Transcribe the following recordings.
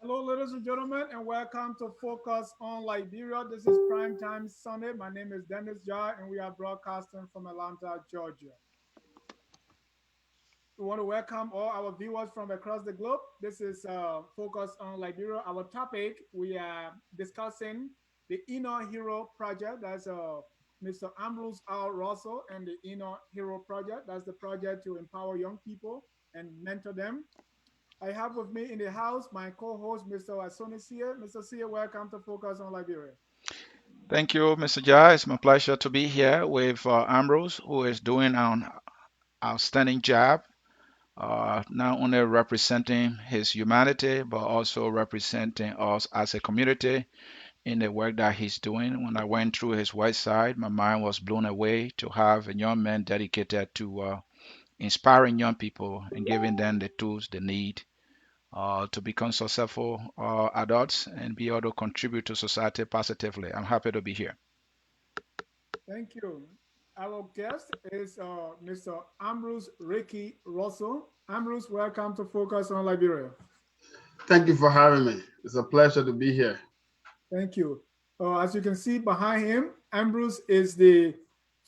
Hello, ladies and gentlemen, and welcome to Focus on Liberia. This is Prime Time Sunday. My name is Dennis Jar, and we are broadcasting from Atlanta, Georgia. We want to welcome all our viewers from across the globe. This is Focus on Liberia. Our topic, we are discussing the Inner Hero Project. That's Mr. Ambrose R. Russell and the Inner Hero Project. That's the project to empower young people and mentor them. I have with me in the house my co-host, Mr. Asoni Sia. Mr. Sia, welcome to Focus on Liberia. Thank you, Mr. Jai. It's my pleasure to be here with Ambrose, who is doing an outstanding job, not only representing his humanity, but also representing us as a community in the work that he's doing. When I went through his website, my mind was blown away to have a young man dedicated to inspiring young people and giving them the tools they need to become successful adults and be able to contribute to society positively. I'm happy to be here. Thank you. Our guest is Mr. Ambrose Ricky Russell. Ambrose, welcome to Focus on Liberia. Thank you for having me. It's a pleasure to be here. Thank you. As you can see behind him, Ambrose is the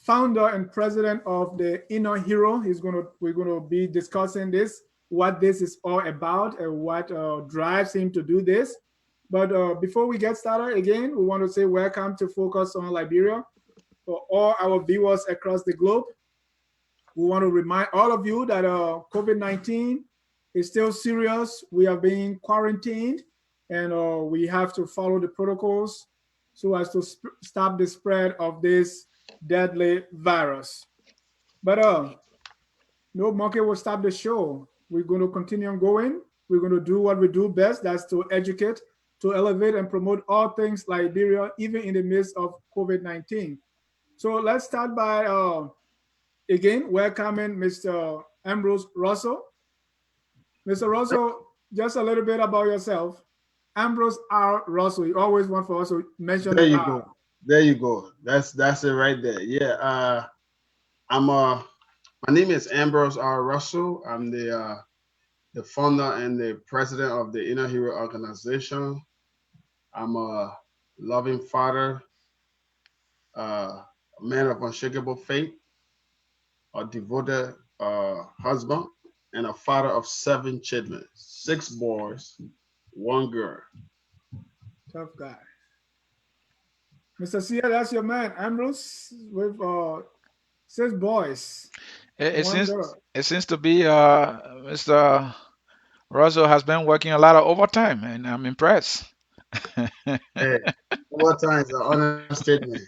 founder and president of the Inner Hero. We're gonna be discussing this, what this is all about, and what drives him to do this. But before we get started, again, we want to say welcome to Focus on Liberia for all our viewers across the globe. We want to remind all of you that COVID-19 is still serious. We are being quarantined, and we have to follow the protocols so as to stop the spread of this deadly virus. But no monkey will stop the show. We're going to continue on going. We're going to do what we do best. That's to educate, to elevate and promote all things Liberia, even in the midst of COVID-19. So let's start by again welcoming Mr. Ambrose Russell. Mr. Russell, just a little bit about yourself. Ambrose R. Russell. You always want for us to mention There the you R. go. There you go. That's it right there. Yeah. I'm my name is Ambrose R. Russell. I'm the founder and the president of the Inner Hero organization. I'm a loving father, a man of unshakable faith, a devoted husband, and a father of 7 children, 6 boys, 1 girl. Tough guy. Mr. Sia, that's your man, Ambrose, with 6 boys, It, it one seems girl. it seems to be Mr. Russell has been working a lot of overtime, and I'm impressed. Hey, what time is an understatement?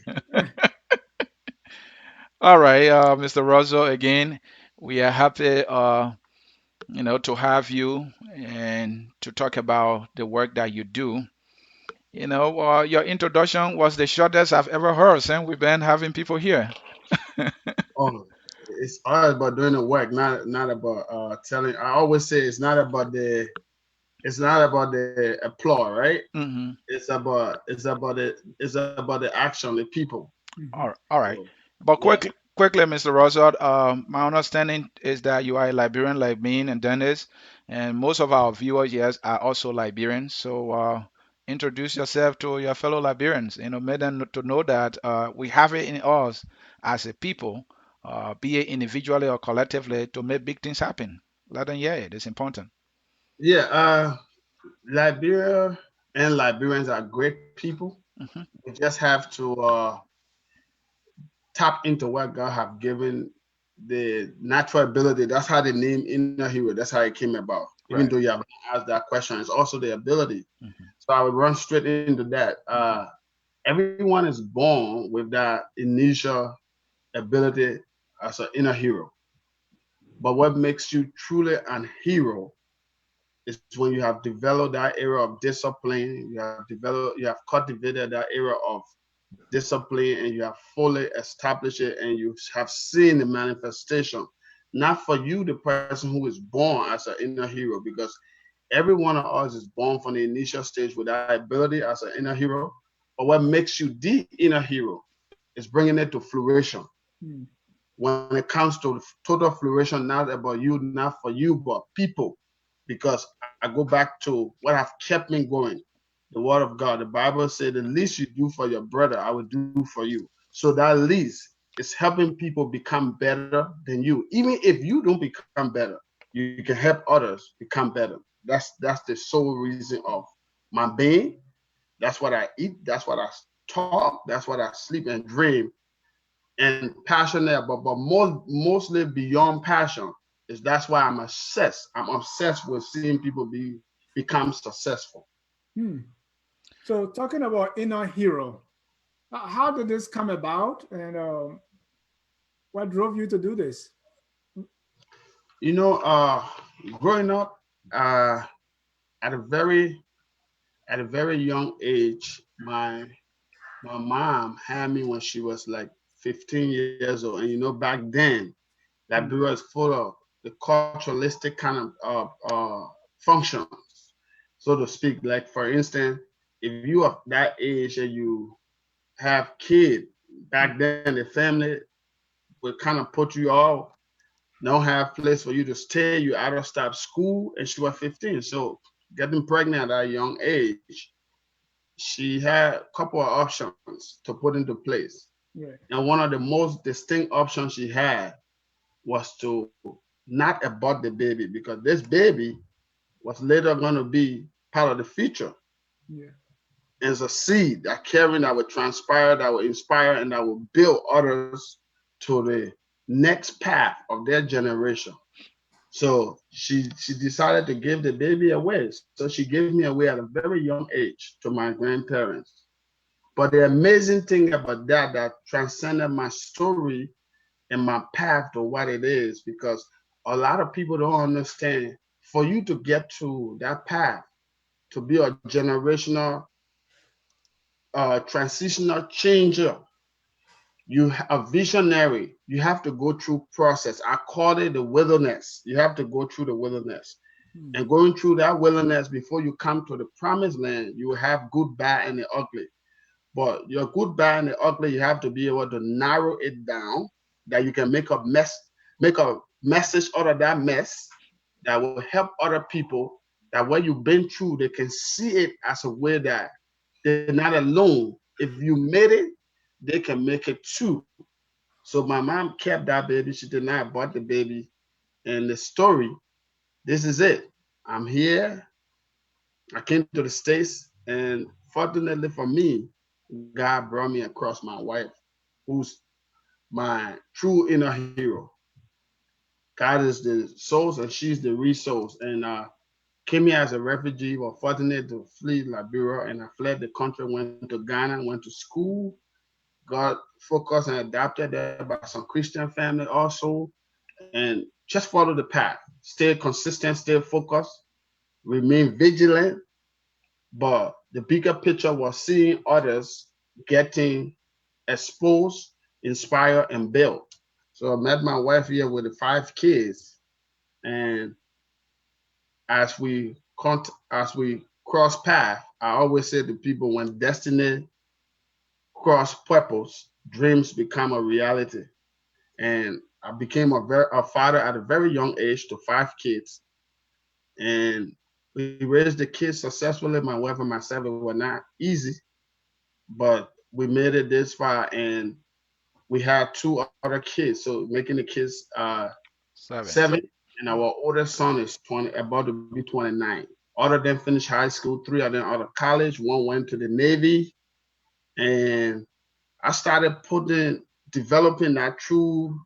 All right, Mr. Russell, again, we are happy, to have you and to talk about the work that you do. Your introduction was the shortest I've ever heard, and we've been having people here. Oh, it's all about doing the work, not about telling. I always say it's not about the applause, right? hmm It's about the action, the people. Mhm. All right. So But yeah, quickly, Mr. Russell, my understanding is that you are a Liberian like me and Dennis, and most of our viewers, yes, are also Liberians. So introduce yourself to your fellow Liberians. Make them to know that we have it in us as a people, be it individually or collectively, to make big things happen. Let them hear it. It's important. yeah. Liberia and Liberians are great people. hmm We just have to tap into what God have given the natural ability. That's how the name Inner Hero. That's how it came about. Even though Right. you have asked that question, it's also the ability. hmm So I would run straight into that. Everyone is born with that initial ability as an inner hero. But what makes you truly an hero is when you have developed that area of discipline, you have cultivated that area of discipline, and you have fully established it, and you have seen the manifestation. Not for you, the person who is born as an inner hero, because every one of us is born from the initial stage with that ability as an inner hero. But what makes you the inner hero is bringing it to fruition. Mhm. When it comes to total fruition, not about you, not for you, but people. Because I go back to what have kept me going. The word of God. The Bible said, the least you do for your brother, I will do for you. So that least is helping people become better than you. Even if you don't become better, you can help others become better. That's the sole reason of my being. That's what I eat. That's what I talk. That's what I sleep and dream. And passionate, but mostly beyond passion is that's why I'm obsessed. I'm obsessed with seeing people become successful. Hmm. So talking about inner hero, how did this come about, and what drove you to do this? You know, growing up, uh, at a very young age, my mom had me when she was like 15 years old, and back then Hmm. Liberia is full of the culturalistic kind of functions, so to speak. Like for instance, if you are that age and you have kid, back then the family would kind of put you all don't have place for you to stay. You either stop school, and she was 15, so getting pregnant at a young age, she had a couple of options to put into place. Right. And one of the most distinct options she had was to not abort the baby, because this baby was later going to be part of the future Yeah. as a seed that carrying that would transpire, that would inspire, and that would build others to the next path of their generation. So she decided to give the baby away. So she gave me away at a very young age to my grandparents. But the amazing thing about that transcended my story and my path to what it is, because a lot of people don't understand. For you to get to that path, to be a generational, transitional changer, you a visionary, you have to go through process. I call it the wilderness. You have to go through the wilderness. Hmm. And going through that wilderness before you come to the promised land, you will have good, bad, and the ugly. But your good, bad, and the ugly, you have to be able to narrow it down, that you can make a message out of that mess that will help other people. That what you've been through, they can see it as a way that they're not alone. If you made it, they can make it too. So my mom kept that baby. She did not abort the baby. And the story, this is it. I'm here. I came to the States, and fortunately for me, God brought me across my wife, who's my true inner hero. God is the source, and she's the resource. And came here as a refugee, was fortunate to flee Liberia, and I fled the country, went to Ghana, went to school, got focused and adopted there by some Christian family also, and just follow the path. Stay consistent, stay focused, remain vigilant. But the bigger picture was seeing others getting exposed, inspired, and built. So I met my wife here with the 5 kids, and as we cross path, I always say to people, when destiny cross purpose, dreams become a reality. And I became a father at a very young age to 5 kids, and we raised the kids successfully. My wife and myself, it was not easy, but we made it this far, and we had 2 other kids, so making the kids 7. 7, and our oldest son is 20, about to be 29. All of them finished high school, 3 of them out of college, one went to the Navy, and I started developing that true.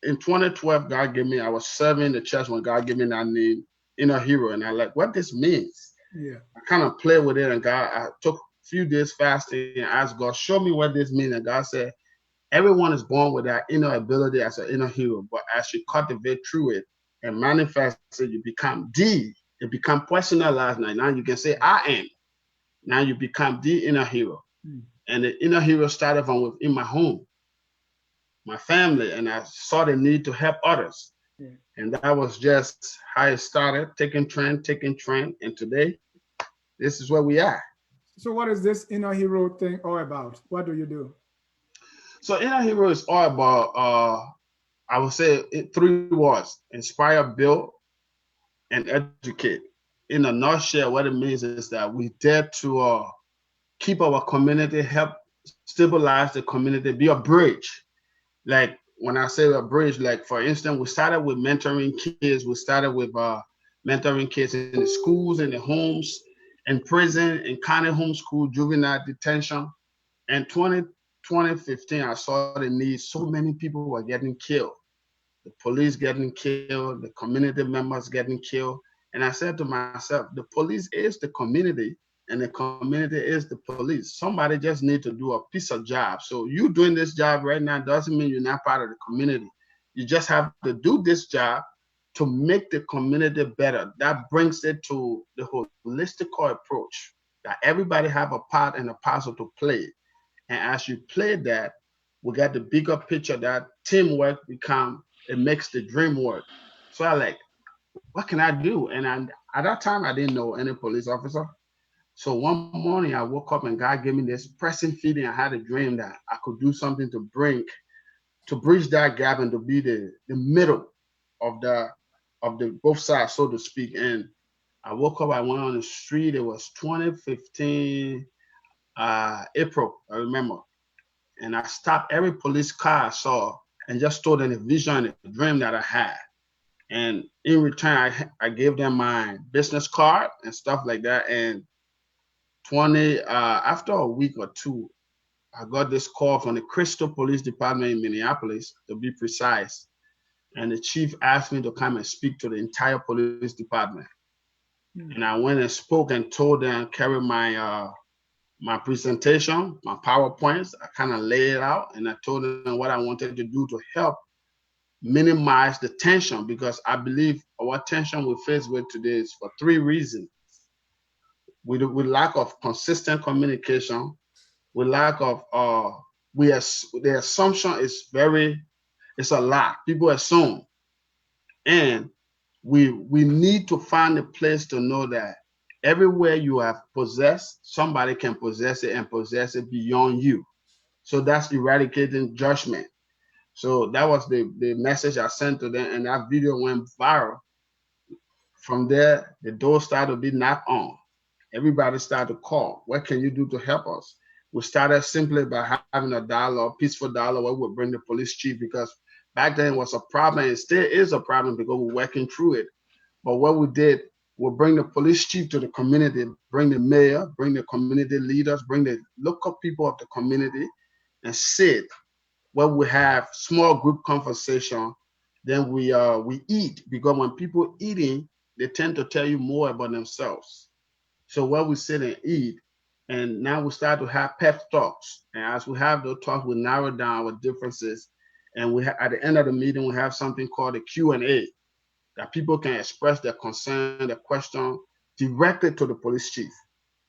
In 2012, God gave me, I was serving the church when God gave me that name, inner hero, and I like what this means. Yeah. I kind of played with it, and I took a few days fasting and asked God, show me what this means. And God said, everyone is born with that inner ability as an inner hero, but as you cultivate through it and manifest it, you become it become personalized. Now you can say, I am. Now you become the inner hero. Hmm. And the inner hero started from within my home, my family, and I saw the need to help others. Yeah. And that was just how it started, taking trend. And today, this is where we are. So what is this inner hero thing all about? What do you do? So inner hero is all about, I would say, 3 words: inspire, build, and educate. in a nutshell, what it means is that we dare to keep our community, help stabilize the community, be a bridge. Like when I say a bridge, like for instance, we started with mentoring kids. We started with mentoring kids in the schools, in the homes, in prison, in county homeschool, juvenile detention. And 2015, I saw the need. So many people were getting killed. The police getting killed, the community members getting killed. And I said to myself, the police is the community and the community is the police. Somebody just need to do a piece of job. So you doing this job right now doesn't mean you're not part of the community. You just have to do this job to make the community better. That brings it to the holistic approach that everybody have a part and a parcel to play. And as you play that, we got the bigger picture that teamwork become it makes the dream work. So I like, what can I do? And at that time I didn't know any police officer. So one morning I woke up and God gave me this pressing feeling. I had a dream that I could do something to bridge that gap and to be the middle of the both sides, so to speak. And I woke up, I went on the street. It was 2015 April, I remember. And I stopped every police car I saw and just told them the vision and the dream that I had. And in return, I gave them my business card and stuff like that. And 20 after a week or two, I got this call from the Crystal Police Department in Minneapolis, to be precise. And the chief asked me to come and speak to the entire police department. And I went and spoke and told them, carry my presentation, my PowerPoints. I kind of laid it out and I told them what I wanted to do to help minimize the tension, because I believe our tension we face with today is for three reasons. With lack of consistent communication, with lack of the assumption is it's a lot. People assume. And we need to find a place to know that everywhere you have possessed, somebody can possess it and possess it beyond you. So that's eradicating judgment. So that was the message I sent to them, and that video went viral. From there, the door started to be knocked on. Everybody started to call. What can you do to help us? We started simply by having a dialogue, peaceful dialogue, where we would bring the police chief, because back then it was a problem. It still is a problem because we're working through it. But what we did, we'll bring the police chief to the community, bring the mayor, bring the community leaders, bring the local people of the community, and sit where we have small group conversation. Then we eat, because when people eating, they tend to tell you more about themselves. So where we sit and eat, and now we start to have pep talks. And as we have those talks, we narrow down our differences. And at the end of the meeting, we have something called a Q&A, that people can express their concern, their question directly to the police chief.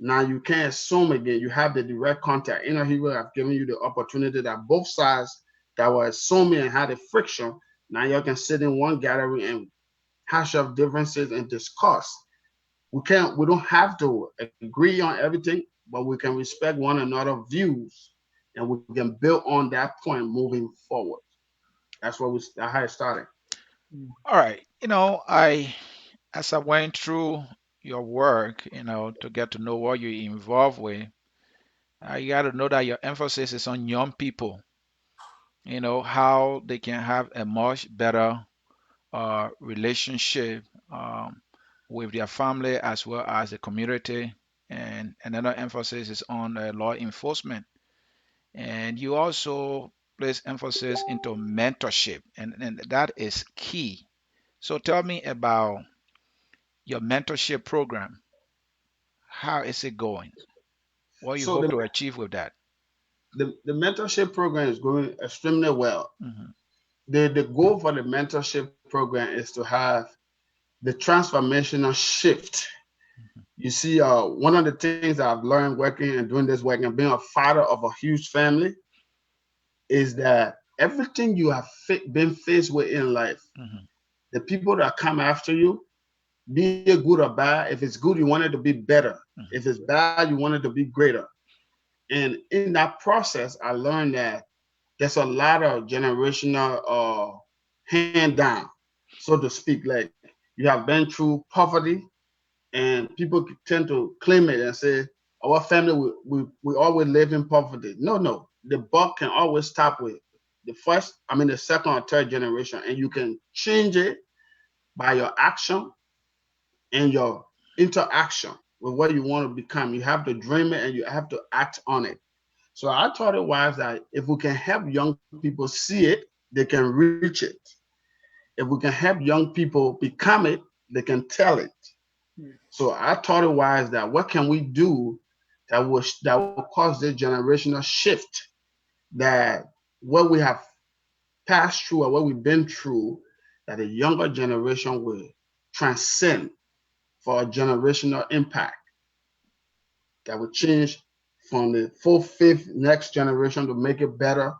Now you can't assume again, you have the direct contact. Inner Hero have given you the opportunity that both sides that were assuming and had a friction, now you can sit in one gathering and hash out differences and discuss. We don't have to agree on everything, but we can respect one another's views, and we can build on that point moving forward. That's how it started. All right. As I went through your work, to get to know what you're involved with, you got to know that your emphasis is on young people, how they can have a much better relationship with their family as well as the community. And another emphasis is on law enforcement. And you also place emphasis into mentorship, and that is key. So tell me about your mentorship program. How is it going? What you So hope to achieve with that? the mentorship program is going extremely well. Mhm, The goal for the mentorship program is to have the transformational shift. mhm, You see, one of the things that I've learned working and doing this work and being a father of a huge family is that everything you have been faced with in life, mhm, the people that come after you, be it good or bad, if it's good, you want it to be better. mhm. If it's bad, you want it to be greater. And in that process, I learned that there's a lot of generational hand down, so to speak. Like you have been through poverty and people tend to claim it and say our family we always live in poverty. No, no, the buck can always stop with the second or third generation, and you can change it by your action and your interaction with what you want to become. You have to dream it and you have to act on it. So I thought it was that if we can help young people see it, they can reach it. If we can help young people become it, they can tell it. mm, So I thought it was that what can we do that will cause this generational shift, that what we have passed through or what we've been through, that the younger generation will transcend for a generational impact that will change from the fourth, fifth, next generation to make it better,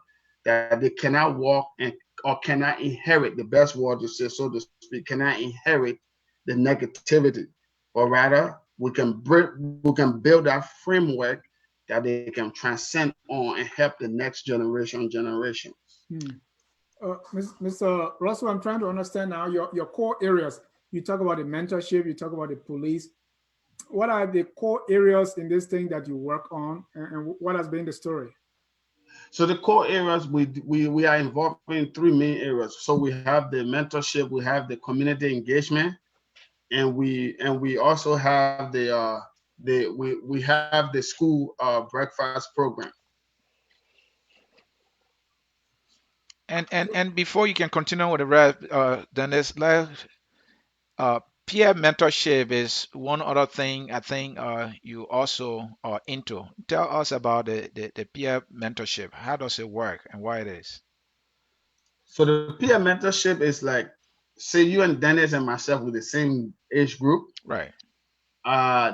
that they cannot walk and or cannot inherit, the best word to say, so to speak, cannot inherit the negativity, but rather we can build that framework that they can transcend on and help the next generation. mm. Mr. Russell, I'm trying to understand now your core areas. You talk about the mentorship, you talk about the police. What are the core areas in this thing that you work on, and what has been the story? So the core areas we are involved in three main areas. So we have the mentorship, we have the community engagement, and we also have we have the school breakfast program. And before you can continue with the rest, Dennis, uh, peer mentorship is one other thing I think you also are into. Tell us about the peer mentorship. How does it work and why it is? So the peer mentorship is like, say you and Dennis and myself with the same age group. Right.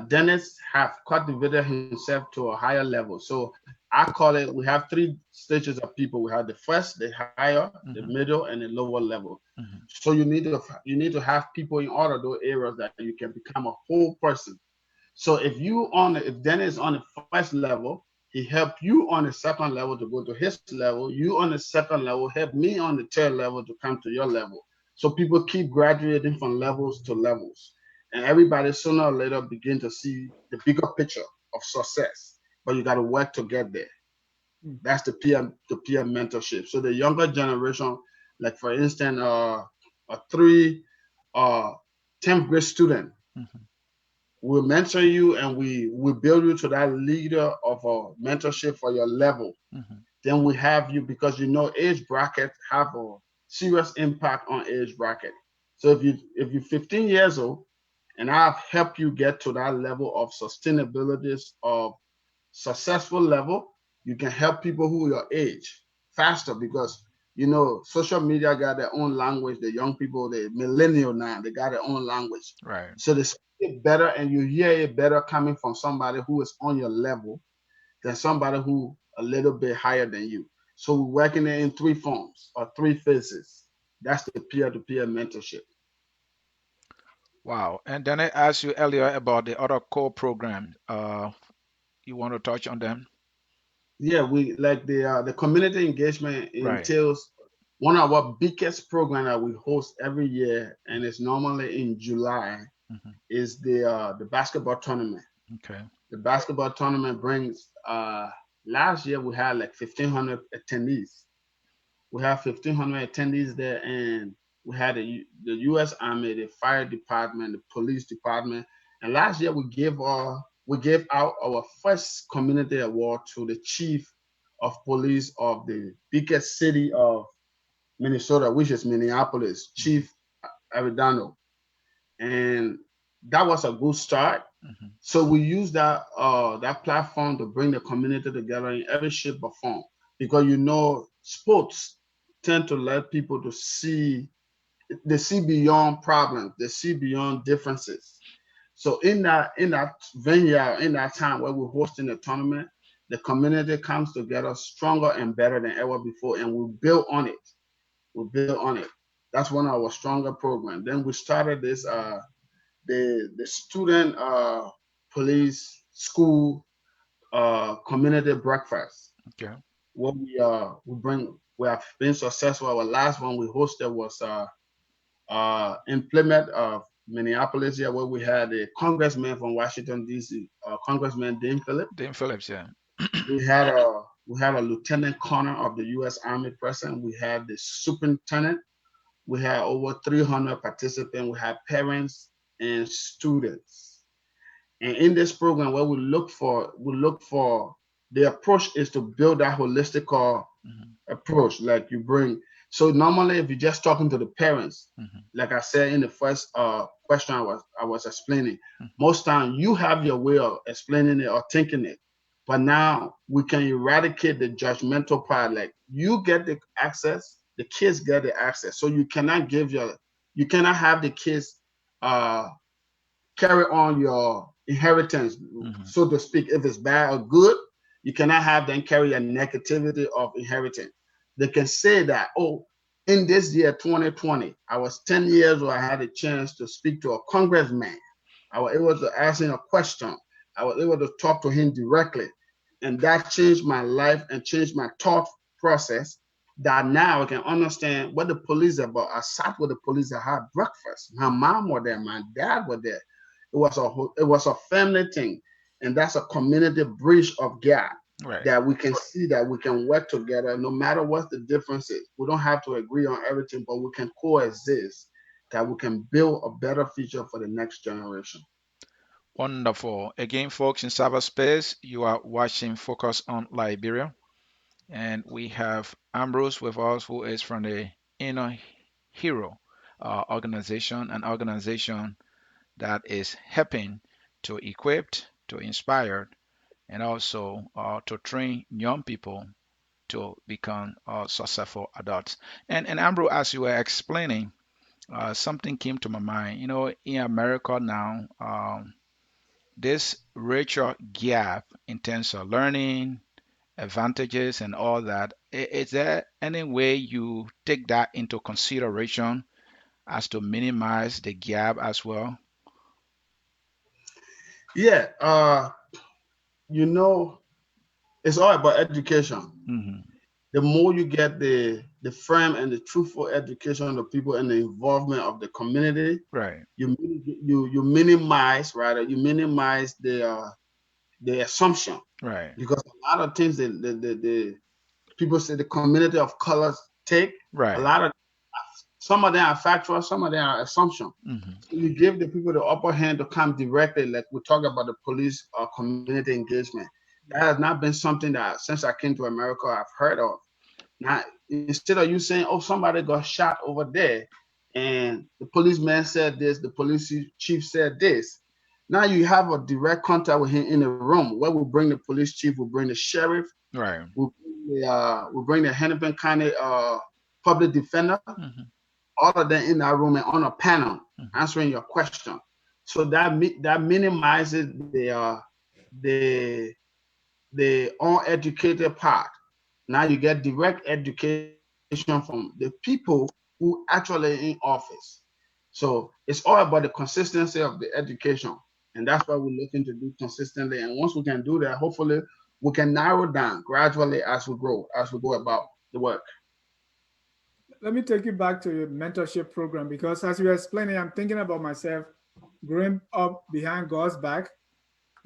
Dennis have cultivated himself to a higher level. So I call it, we have three stages of people. We have the first, the higher, the Hmm. middle, and the lower level. Hmm. So you need to have people in all of those areas that you can become a whole person. So if Dennis is on the first level, he helped you on the second level to go to his level. You on the second level help me on the third level to come to your level. So people keep graduating from levels to levels, and everybody sooner or later begin to see the bigger picture of success. But you got to work to get there. Mm, That's the peer mentorship. So the younger generation, like for instance, a three uh 10th grade student, Hmm. we'll mentor you and we build you to that leader of a mentorship for your level. Hmm. Then we have you, because age brackets have a serious impact on age bracket. So if you're 15 years old and I've helped you get to that level of sustainability of successful level, you can help people who are your age faster, because social media got their own language. The young people, the millennial now, they got their own language. Right. So they speak it better and you hear it better coming from somebody who is on your level than somebody who a little bit higher than you. So we're working it in three forms or three phases. That's the peer-to-peer mentorship. Wow. And then I asked you earlier about the other core program. You want to touch on them? Yeah, we like the community engagement Right. entails one of our biggest program that we host every year, and it's normally in July. Hmm. Is the basketball tournament. Okay. The basketball tournament brings last year we had like 1,500 attendees. We have 1,500 attendees there, and we had the U.S. Army, the fire department, the police department, and last year we gave out our first community award to the chief of police of the biggest city of Minnesota, which is Minneapolis, Hmm. Chief Aridano, and that was a good start. Hmm. So we use that platform to bring the community together in every shape or form, because sports tend to let people to see, they see beyond problems, they see beyond differences. So in that venue, in that time where we're hosting the tournament, the community comes together stronger and better than ever before, and we build on it. We build on it. That's one of our stronger programs. Then we started this the student police school community breakfast, Okay. where we have been successful. Our last one we hosted was implement of Minneapolis here, where we had a congressman from Washington D.C., Congressman Dean Phillips. Dean Phillips, yeah. We had a lieutenant colonel of the U.S. Army present. We had the superintendent. We had over 300 participants. We had parents and students. And in this program, what we look for the approach is to build that holistic Mhm, approach. Like you bring. So normally, if you're just talking to the parents, mhm, like I said in the first question I was explaining, mhm. most time you have your way of explaining it or thinking it. But now we can eradicate the judgmental part. Like you get the access, the kids get the access. So you cannot have the kids uh carry on your inheritance, Mhm. so to speak. If it's bad or good, you cannot have them carry a negativity of inheritance. They can say that, oh, in this year 2020, I was 10 years old. I had a chance to speak to a congressman. I was able to ask him a question. I was able to talk to him directly. And that changed my life and changed my thought process. That now I can understand what the police are about. I sat with the police, I had breakfast. My mom was there, my dad was there. It was a family thing, and that's a community bridge of gap Right. that we can see that we can work together no matter what the difference is. We don't have to agree on everything, but we can coexist. That we can build a better future for the next generation. Wonderful. Again, folks, in cyberspace, you are watching Focus on Liberia, and we have Ambrose with us, who is from the Inner Hero organization, an organization that is helping to equip, to inspire, and also to train young people to become successful adults. And Ambrose, as you were explaining, something came to my mind. In America now, this richer gap in terms of learning, advantages, and all that. Is there any way you take that into consideration as to minimize the gap as well? Yeah, you know, it's all about education. Hmm. The more you get the firm and the truthful education of people and the involvement of the community, Right, you minimize, rather you minimize the assumption, right, because a lot of things that the people say the community of colors take, a right. lot of some of them are factual, some of them are assumption. Hmm. So you give the people the upper hand to come directly, like we talk about the police or community engagement. That has not been something that since I came to America I've heard of. Now, instead of you saying, "Oh, somebody got shot over there," and the policeman said this, the police chief said this, now you have a direct contact with him in the room where we bring the police chief, we bring the sheriff, Right. we bring the Hennepin County public defender, Hmm. all of them in that room and on a panel Hmm. answering your question. So that minimizes the the uneducated part. Now you get direct education from the people who actually in office. So it's all about the consistency of the education. And that's what we're looking to do consistently. And once we can do that, hopefully we can narrow down gradually as we grow, as we go about the work. Let me take you back to your mentorship program because as you were explaining, I'm thinking about myself growing up behind God's back.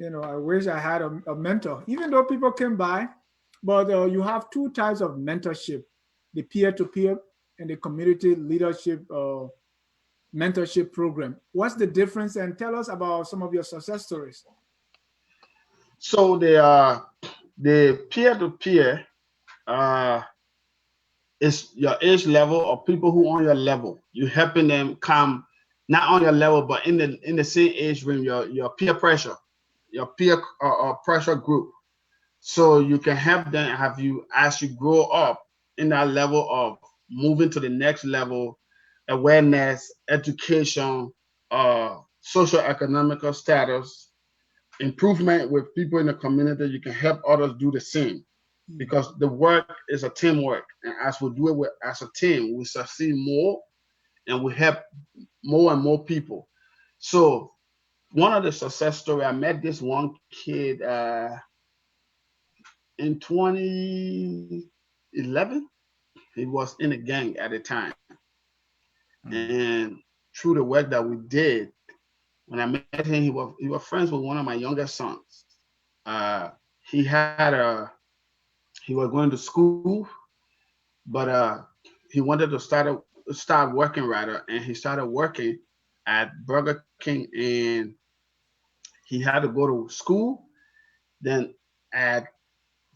I wish I had a mentor, even though people came by. But you have two types of mentorship: the peer-to-peer and the community leadership mentorship program. What's the difference? And tell us about some of your success stories. So the peer-to-peer uh, is your age level or people who on your level. You helping them come not on your level, but in the same age range, your peer pressure, your peer pressure group. So you can help them have you as you grow up in that level of moving to the next level, awareness, education, social economical status, improvement with people in the community. You can help others do the same because the work is a teamwork. And as we do it as a team, we succeed more and we help more and more people. So one of the success story, I met this one kid in 2011. He was in a gang at the time, Hmm. and through the work that we did, When I met him, he was friends with one of my youngest sons. He had he was going to school, but he wanted to start working rather, and he started working at Burger King, and he had to go to school. Then at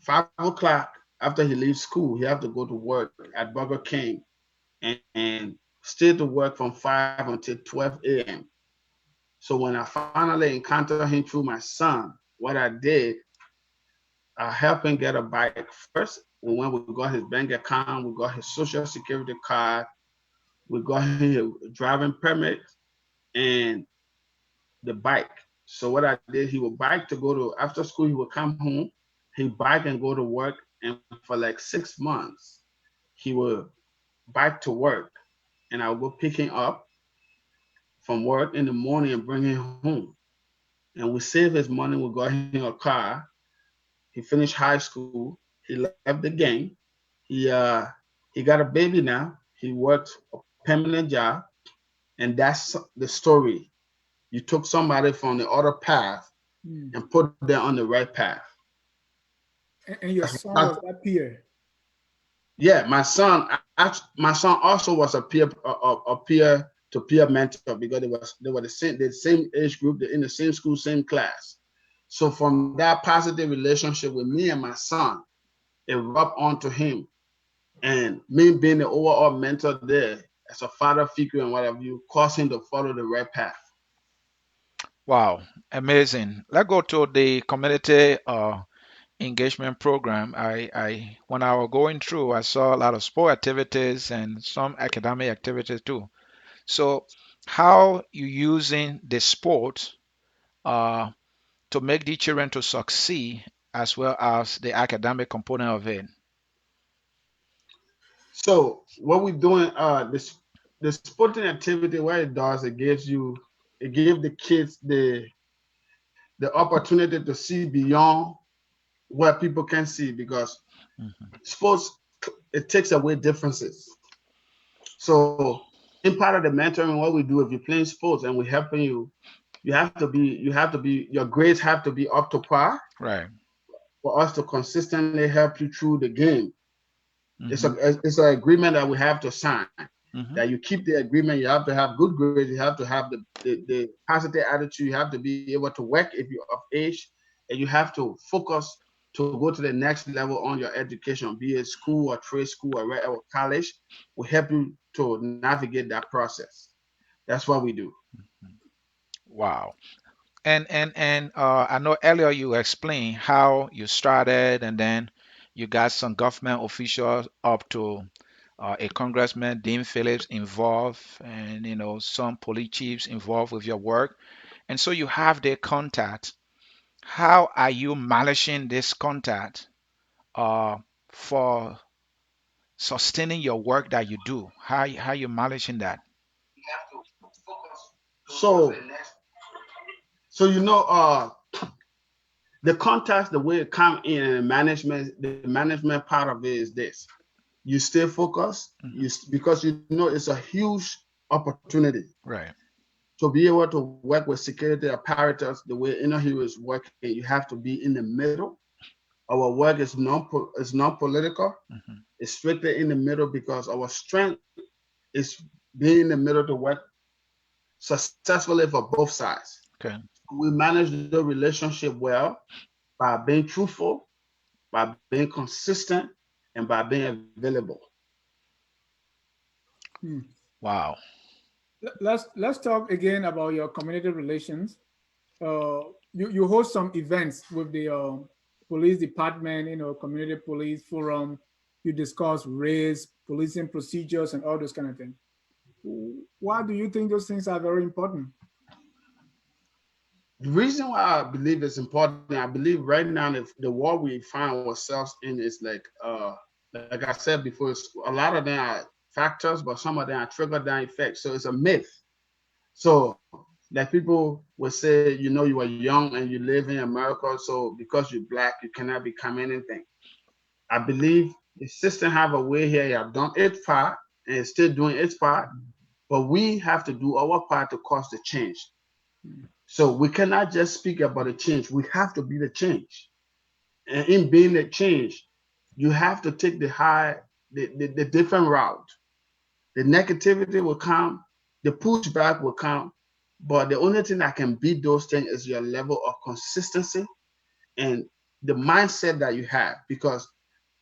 5 o'clock after he leaves school, he have to go to work at Burger King and stay to work from 5 until 12 a.m. So when I finally encountered him through my son, what I did, I helped him get a bike first. And when we got his bank account, we got his social security card, we got him a driving permit and the bike. So what I did, he would bike to go to after school, he would come home, he bike and go to work. And for like 6 months, he would bike to work and I would go pick him up from work in the morning and bring him home. And we saved his money, we got him a car. He finished high school. He left the game. He got a baby now. He works a permanent job, and that's the story. You took somebody from the other path Hmm. and put them on the right path. And your That's son what was that peer. yeah, my son also was a peer to peer mentor because they were the same age group, they're in the same school, same class. So from that positive relationship with me and my son, it rubbed onto him. And me being the overall mentor there as a father figure and whatever, you caused him to follow the right path. Wow, amazing. Let's go to the community engagement program. When I was going through, I saw a lot of sport activities and some academic activities too. So, how you using the sport uh, to make the children to succeed as well as the academic component of it? So what we're doing, the sporting activity, what it does, it gives the kids the opportunity to see beyond what people can see because Mhm. sports it takes away differences. So in part of the mentoring, what we do if you're playing sports and we're helping you, your grades have to be up to par Right. for us to consistently help you through the game. It's a Hmm. it's an agreement that we have to sign. Hmm. That you keep the agreement, you have to have good grades, you have to have the positive attitude, you have to be able to work if you're of age, and you have to focus to go to the next level on your education, be it school or trade school or college. We help you to navigate that process. That's what we do. Wow. And I know earlier you explained how you started, and then you got some government officials up to a congressman, Dean Phillips, involved, and some police chiefs involved with your work, and so you have their contact. How are you managing this contact uh, for sustaining your work that you do? How you managing that? So so the contacts, the way it come in and the management part of it is this. You stay focused, Hmm. because it's a huge opportunity Right. to be able to work with security apparatus the way Inner Hero is working. You have to be in the middle. Our work is non-political. Hmm. It's strictly in the middle because our strength is being in the middle to work successfully for both sides. Okay. We manage the relationship well by being truthful, by being consistent, and by being available. Hmm. Wow. Let's talk again about your community relations. You host some events with the police department, community police forum. You discuss race, policing procedures, and all those kind of things. Why do you think those things are very important? The reason why I believe it's important, I believe right now the war we find ourselves in is like I said before, a lot of them are factors, but some of them are trigger down effects. So it's a myth. So that people will say, you are young and you live in America, so because you're black, you cannot become anything. I believe the system have a way here, you have done its part and it's still doing its part, but we have to do our part to cause the change. So we cannot just speak about a change. We have to be the change. And in being the change, you have to take the different route. The negativity will come, the pushback will come, but the only thing that can beat those things is your level of consistency and the mindset that you have. Because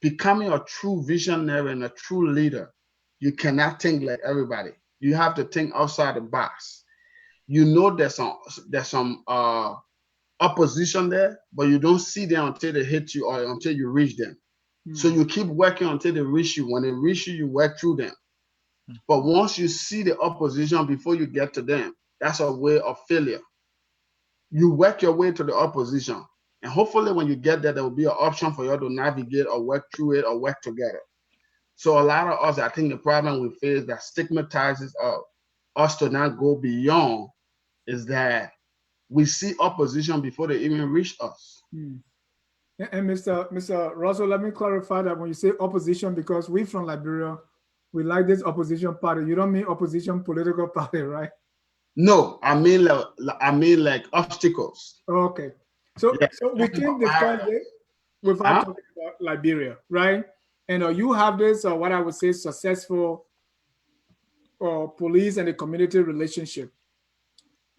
becoming a true visionary and a true leader, you cannot think like everybody. You have to think outside the box. You know there's some opposition there, but you don't see them until they hit you or until you reach them. So you keep working until they reach you. When they reach you, you work through them. But once you see the opposition before you get to them, that's a way of failure. You work your way to the opposition. And hopefully when you get there, there will be an option for you to navigate or work through it or work together. So a lot of us, I think the problem we face that stigmatizes us to not go beyond is that we see opposition before they even reach us. And Mr. Russell, let me clarify that when you say opposition, because we from Liberia, we like this opposition party. You don't mean opposition political party, right? No, I mean like obstacles. Okay. So Yeah, so we can discuss it without talking about Liberia, right? And you have this, what I would say, successful police and the community relationship.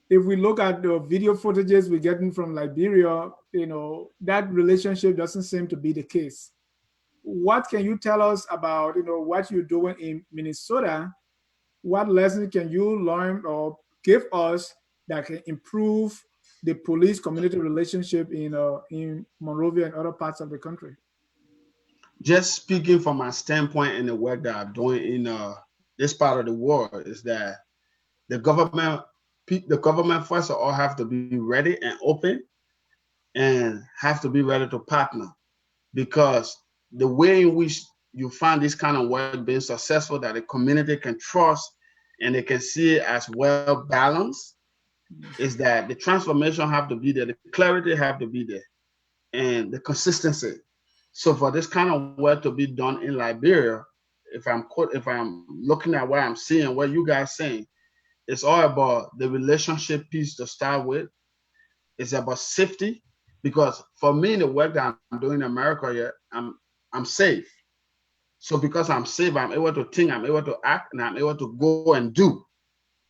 If we look at the video footages we're getting from Liberia, that relationship doesn't seem to be the case. What can you tell us about, what you're doing in Minnesota? What lessons can you learn or give us that can improve the police community relationship in Monrovia and other parts of the country? Just speaking from my standpoint in the work that I'm doing in this part of the world is that the government first of all have to be ready and open and have to be ready to partner, because the way in which you find this kind of work being successful that the community can trust and they can see it as well balanced is that the transformation have to be there, the clarity have to be there, and the consistency. So for this kind of work to be done in Liberia, if I'm looking at what I'm seeing, what you guys saying, it's all about the relationship piece to start with. It's about safety, because for me, the work that I'm doing in America here, I'm safe. So because I'm safe, I'm able to think, I'm able to act, and I'm able to go and do.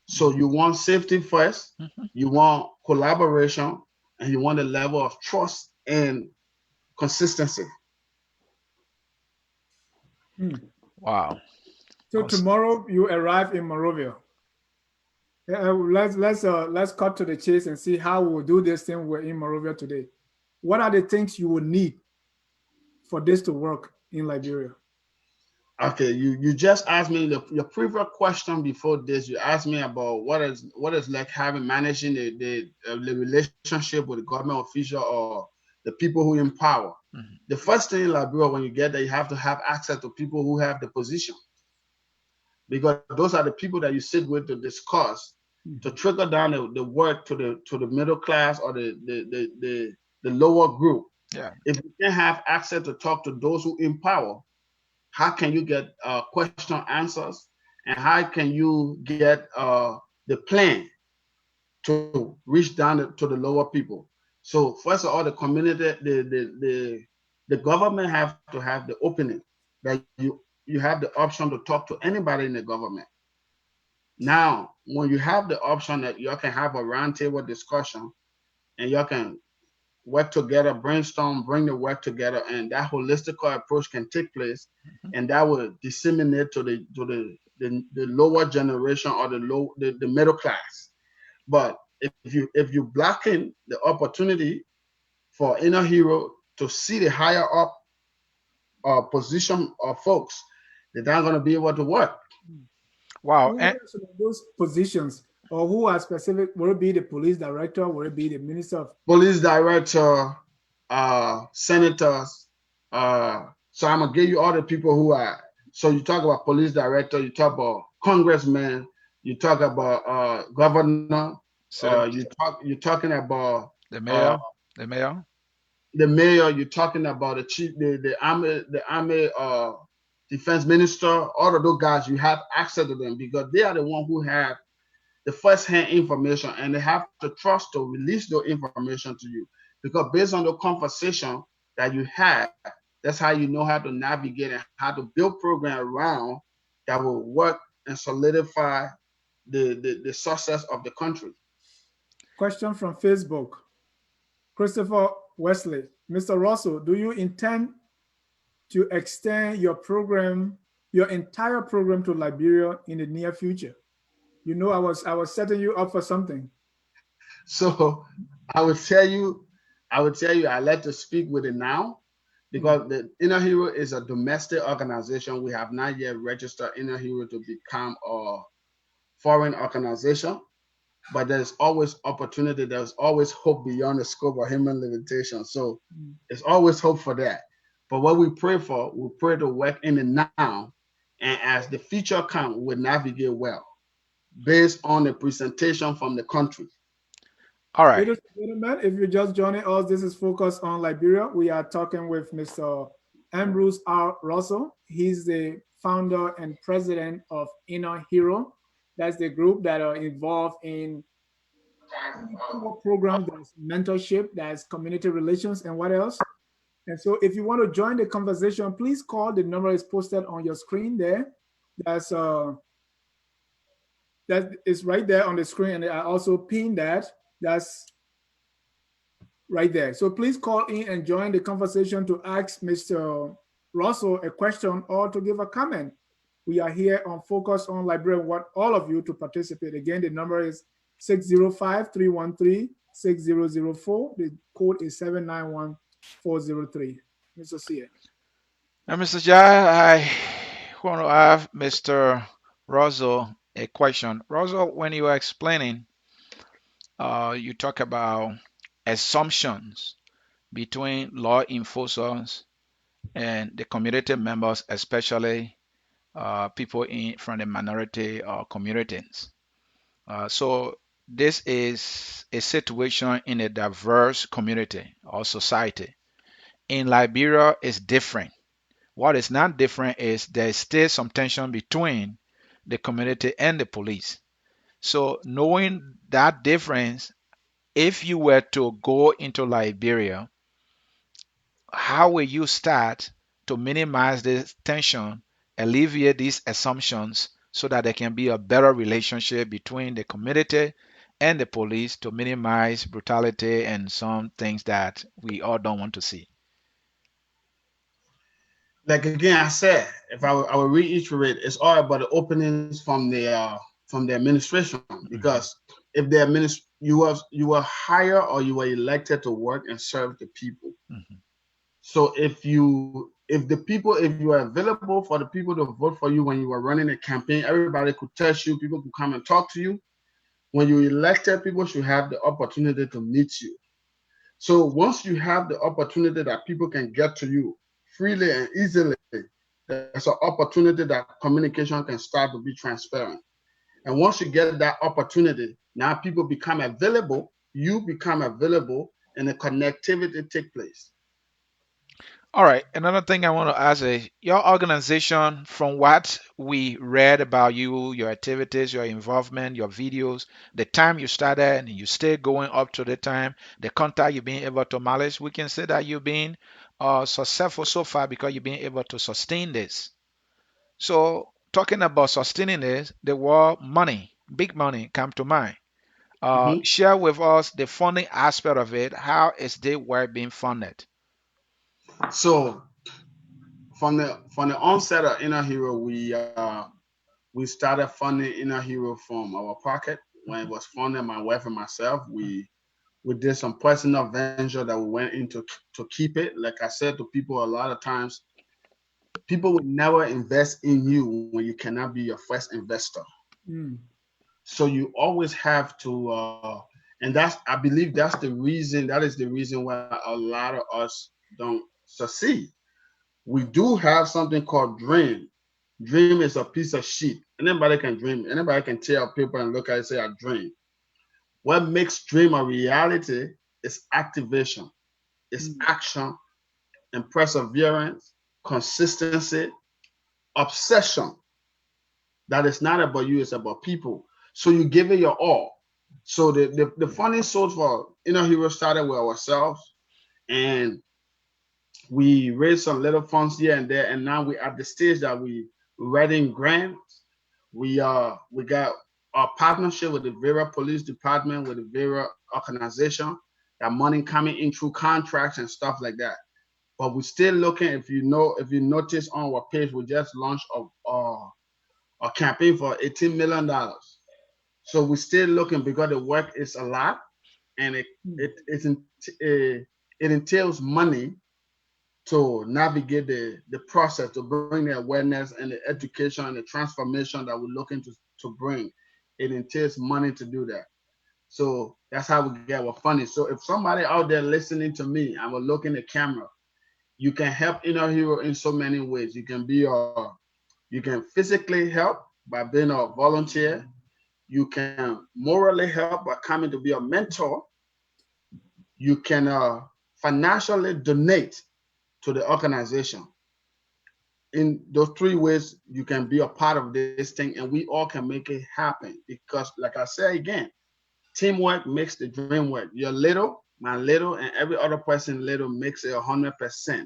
So you want safety first, you want collaboration, and you want a level of trust and consistency. Wow. So tomorrow you arrive in Monrovia. Let's cut to the chase and see how we'll do this thing. We're in Monrovia today. What are the things you will need for this to work in Liberia? Okay, you just asked me your previous question before this. You asked me about what is like managing the relationship with the government official or the people who in power. The first thing in Liberia, when you get there, you have to have access to people who have the position, because those are the people that you sit with to discuss, to trickle down the work to the middle class or the lower group. Yeah. If you can't have access to talk to those who in power, how can you get question answers, and how can you get the plan to reach down to the lower people? So first of all, the community, the government have to have the opening that you have the option to talk to anybody in the government. Now, when you have the option that you can have a roundtable discussion and you can work together, brainstorm, bring the work together, and that holistic approach can take place, and that will disseminate to the lower generation or the middle class. But if you blocking the opportunity for inner hero to see the higher up position of folks, they're not going to be able to work. Wow. Who are some of those positions, or who are specific? Will it be the police director? Will it be the minister of police director, senators? So I'm gonna give you all the people who are. So you talk about police director, you talk about congressman, you talk about governor, you're talking about the mayor, the mayor, the mayor, you're talking about the chief, the army defense minister. All of those guys, you have access to them because they are the one who have the first-hand information, and they have to trust to release the information to you. Because based on the conversation that you had, that's how you know how to navigate and how to build program around that will work and solidify the success of the country. Question from Facebook. Christopher Wesley. Mr. Russell, do you intend to extend your program, your entire program to Liberia in the near future? You know, I was setting you up for something. So I would tell you, I like to speak with it now because the Inner Hero is a domestic organization. We have not yet registered Inner Hero to become a foreign organization, but there's always opportunity. There's always hope beyond the scope of human limitation. So it's always hope for that. But what we pray for, we pray to work in the now, and as the future comes, we navigate well based on the presentation from the country. All right. Ladies and gentlemen, if you're just joining us, this is Focus on Liberia. We are talking with Mr. Ambrose R. Russell. He's the founder and president of Inner Hero. That's the group that are involved in programs, that's mentorship, that's community relations, and what else? And so if you want to join the conversation, please call. The number is posted on your screen there. That's that is right there on the screen, and I also pinned that. That's right there. So please call in and join the conversation to ask Mr. Russell a question or to give a comment. We are here on Focus on Liberia and want all of you to participate. Again, the number is 605-313-6004. The code is 791403. Mr. Sia. Now, Mr. Jai, I want to have Mr. Russell a question. Russell, when you were explaining, you talk about assumptions between law enforcers and the community members, especially people from the minority communities. So this is a situation in a diverse community or society. In Liberia, it's different. What is not different is there is still some tension between the community and the police. So knowing that difference, if you were to go into Liberia, how will you start to minimize this tension, alleviate these assumptions so that there can be a better relationship between the community and the police to minimize brutality and some things that we all don't want to see? Like again, I said, if I will reiterate, it's all about the openings from the administration. Because if the you were hired or you were elected to work and serve the people. So if you are available for the people to vote for you when you were running a campaign, everybody could touch you, people could come and talk to you. When you're elected, people should have the opportunity to meet you. So once you have the opportunity that people can get to you freely and easily, there's an opportunity that communication can start to be transparent. And once you get that opportunity, now people become available, you become available, and the connectivity take place. All right. Another thing I want to ask is your organization, from what we read about you, your activities, your involvement, your videos, the time you started and you stay going up to the time, the contact you've been able to manage, we can say that you've been successful so far because you've been able to sustain this. So talking about sustaining this, the word money, big money come to mind. Mhm. Share with us the funding aspect of it. How is the work being funded? So from the onset of Inner Hero, we started funding Inner Hero from our pocket. When it was funded, my wife and myself, we did some personal venture that we went into to keep it. Like I said to people, a lot of times people will never invest in you when you cannot be your first investor. Mm. So you always have to, and I believe that is the reason why a lot of us don't succeed. We do have something called dream. Dream is a piece of sheet. Anybody can dream. Anybody can tear up paper and look at it and say, I dream. What makes dream a reality is activation, it's action and perseverance, consistency, obsession. That is not about you, it's about people. So you give it your all. So the funding source for Inner Hero started with ourselves, and we raised some little funds here and there, and now we're at the stage that we're writing grants. We got our partnership with the Vera Police Department, with the Vera organization, that money coming in through contracts and stuff like that. But we're still looking. If you notice on our page, we just launched a campaign for $18 million. So we're still looking because the work is a lot, and it entails money to navigate the process, to bring the awareness and the education and the transformation that we're looking to bring. It entails money to do that. So that's how we get our funding. So if somebody out there listening to me and we're looking at camera, you can help Inner Hero in so many ways. You can physically help by being a volunteer. You can morally help by coming to be a mentor. You can financially donate to the organization. In those three ways, you can be a part of this thing, and we all can make it happen. Because, like I say again, teamwork makes the dream work. Your little, my little, and every other person little makes it 100%.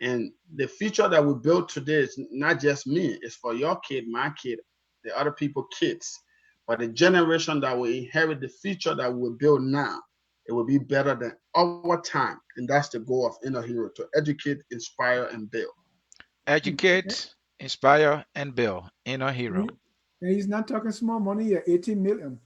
And the future that we build today is not just me; it's for your kid, my kid, the other people kids. But the generation that will inherit the future that we build now, it will be better than our time. And that's the goal of Inner Hero, to educate, inspire, and build. Educate, inspire, and build. Inner hero. And he's not talking small money here, 18 million.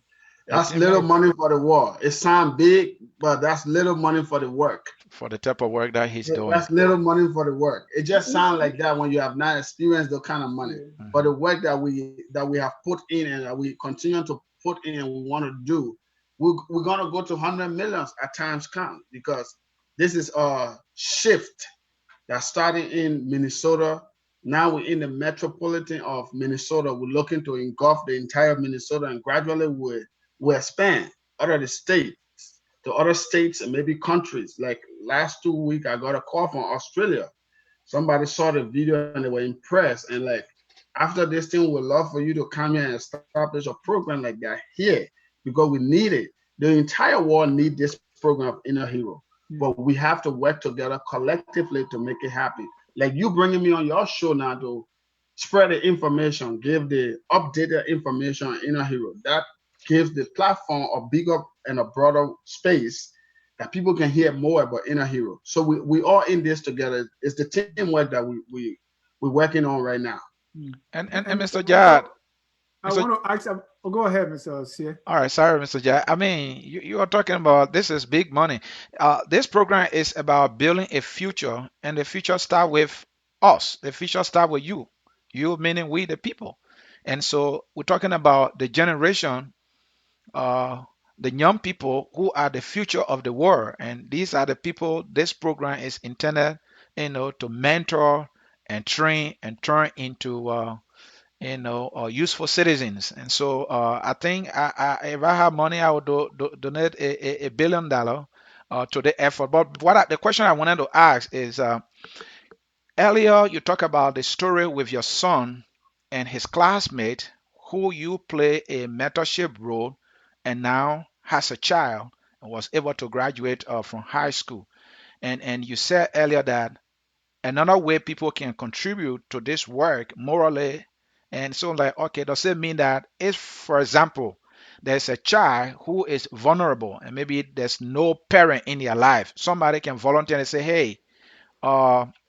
That's 18 little million money for the war. It sounds big, but that's little money for the work. for the type of work that he's doing. That's little money for the work. It just sounds like that when you have not experienced the kind of money. Yeah. But Mhm. the work that we have put in and that we continue to put in and we want to do, we're gonna go to 100 millions at times come, because this is a shift that started in Minnesota. Now we're in the metropolitan of Minnesota. We're looking to engulf the entire Minnesota, and gradually we expand out of the states to other states and maybe countries. Like last 2 weeks, I got a call from Australia. Somebody saw the video and they were impressed, and like, after this thing, we'd love for you to come here and establish a program like that here, because we need it. The entire world need this program of Inner Hero, but we have to work together collectively to make it happen. Like you bringing me on your show now to spread the information, give the updated information on Inner Hero. That gives the platform a bigger and a broader space that people can hear more about Inner Hero. So we all in this together. It's the teamwork that we're working on right now. And And Mr. also, Jad, I Mr. want to ask, go ahead, Mr. Sie. All right, sorry, Mr. Jad. I mean, you are talking about this is big money. This program is about building a future, and the future start with us. The future start with you. You meaning we, the people. And so we're talking about the generation, uh, the young people who are the future of the world, and these are the people this program is intended, to mentor and train and turn into useful citizens. And so I think if I have money, I would donate $1 billion to the effort. But the question I wanted to ask is, earlier you talk about the story with your son and his classmate who you play a mentorship role, and now has a child and was able to graduate from high school. And you said earlier that another way people can contribute to this work morally. And so, like, okay, does it mean that if, for example, there's a child who is vulnerable and maybe there's no parent in their life, somebody can volunteer and say, hey,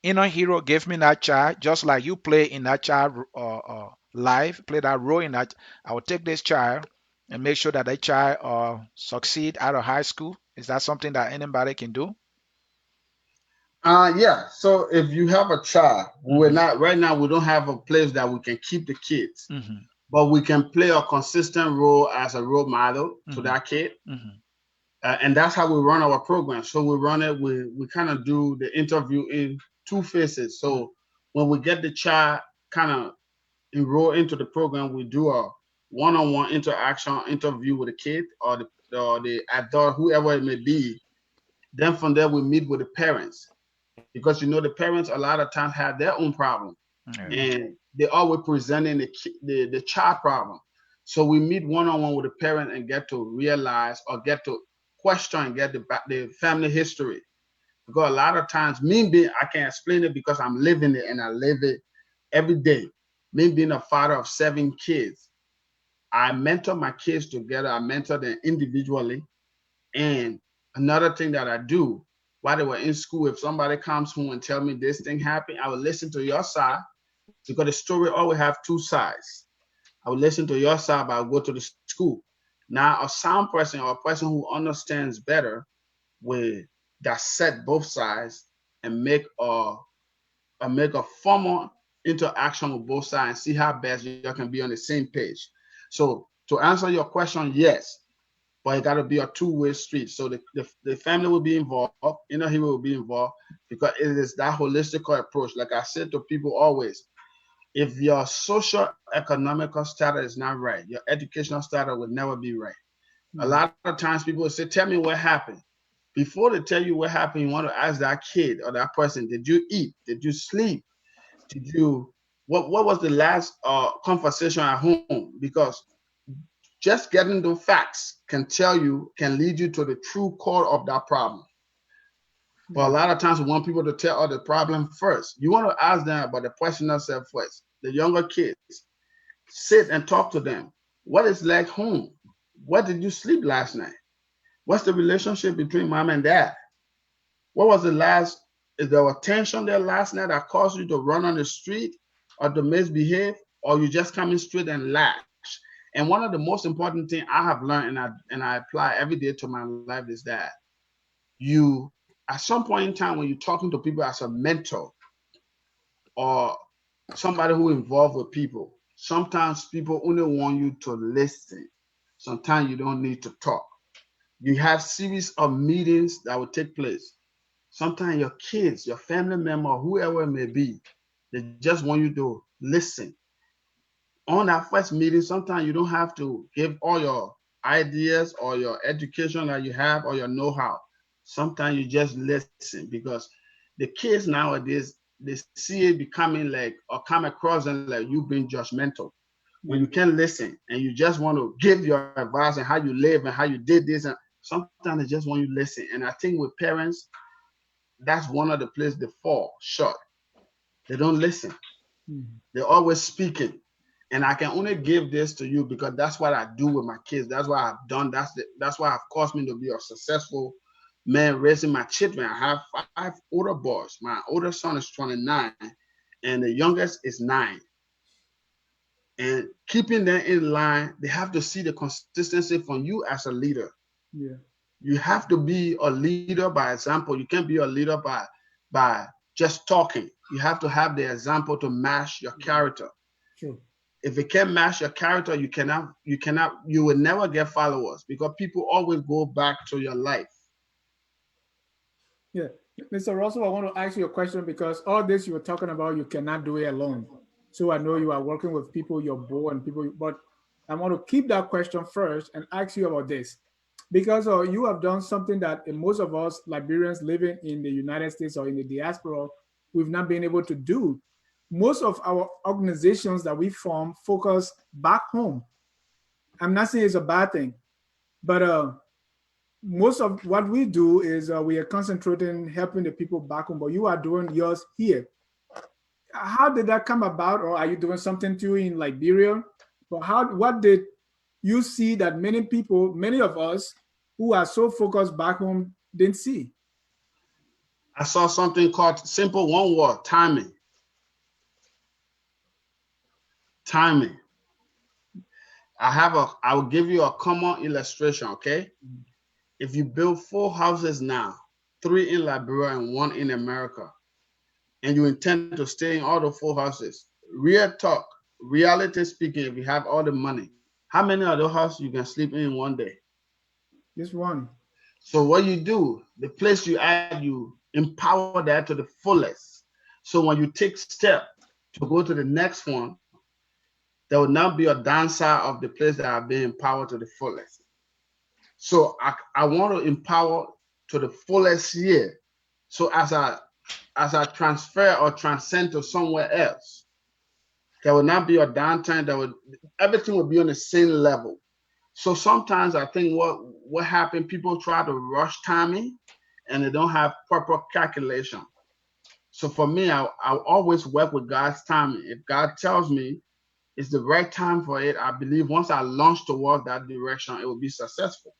Inner Hero gave me that child, just like you play in that child life, play that role in that. I will take this child and make sure that that child succeed out of high school. Is that something that anybody can do? Yeah. So if you have a child, we're Hmm. not right now. We don't have a place that we can keep the kids, Hmm. but we can play a consistent role as a role model to Hmm. that kid, Hmm. and that's how we run our program. So we run it. We kind of do the interview in two phases. So when we get the child kind of enroll into the program, we do a one-on-one interaction interview with the kid or the adult, whoever it may be. Then from there, we meet with the parents, because the parents a lot of times have their own problem, Yeah. Mm. and they always presenting the child problem. So we meet one-on-one with the parent and get to realize or get to question and get the family history. Because a lot of times, me being, I can explain it because I'm living it and I live it every day. Me being a father of 7 kids, I mentor my kids together. I mentor them individually. And another thing that I do while they were in school, if somebody comes home and tell me this thing happened, I will listen to your side because the story always have 2 sides. I will listen to your side, but I'll go to the school. Now, a sound person or a person who understands better will dissect both sides and make a formal interaction with both sides and see how best you can be on the same page. So to answer your question, yes, but it got to be a two-way street. So the family will be involved, inner hero will be involved because it is that holistic approach. Like I said to people always, if your social economical status is not right, your educational status will never be right. A lot of times people will say, tell me what happened. Before they tell you what happened, you want to ask that kid or that person, did you eat? Did you sleep? Did you, what was the last conversation at home? Because just getting the facts can lead you to the true core of that problem. But a lot of times we want people to tell us the problem first. You want to ask them about the question themselves first. The younger kids, sit and talk to them. What is like home? What did you sleep last night? What's the relationship between mom and dad? What was is there a tension there last night that caused you to run on the street or to misbehave, or you just coming straight and lash? And one of the most important things I have learned and I apply every day to my life is that you, at some point in time when you're talking to people as a mentor or somebody who involved with people, sometimes people only want you to listen. Sometimes you don't need to talk. You have series of meetings that will take place. Sometimes your kids, your family member, whoever it may be, they just want you to listen. On that first meeting, sometimes you don't have to give all your ideas or your education that you have or your know-how. Sometimes you just listen because the kids nowadays, they see it becoming like or come across them like you being judgmental. When you can listen and you just want to give your advice and how you live and how you did this, and sometimes they just want you to listen. And I think with parents, that's one of the places they fall short. They don't listen. They're always speaking. And I can only give this to you because that's what I do with my kids. That's what I've done. That's why I've caused me to be a successful man raising my children. I have 5 older boys. My older son is 29 and the youngest is 9. And keeping them in line, they have to see the consistency from you as a leader. Yeah. You have to be a leader by example. You can't be a leader by just talking. You have to have the example to match your character. True. If it can't match your character, you will never get followers because people always go back to your life. Yeah. Mr. Russell, I want to ask you a question because all this you were talking about, you cannot do it alone. So I know you are working with people, your board and people, but I want to keep that question first and ask you about this. Because you have done something that most of us Liberians living in the United States or in the diaspora, we've not been able to do. Most of our organizations that we form focus back home. I'm not saying it's a bad thing, but most of what we do is we are concentrating helping the people back home, but you are doing yours here. How did that come about, or are you doing something too in Liberia? But what did you see that many people, many of us who are so focused back home didn't see? I saw something called simple one word, timing. Timing. I will give you a common illustration, okay? If you build 4 houses now, 3 in Liberia and 1 in America, and you intend to stay in all the 4 houses, real talk, reality speaking, if you have all the money, how many of those houses you can sleep in one day? Just one. So what you do, the place you add, you empower that to the fullest. So when you take step to go to the next one, there will not be a downside of the place that have been empowered to the fullest. So I want to empower to the fullest here. So as I transfer or transcend to somewhere else, There will not be a downtime. Everything will be on the same level. So sometimes I think what happened, people try to rush timing and they don't have proper calculation. So for me, I always work with God's timing. If God tells me it's the right time for it, I believe once I launch towards that direction, it will be successful.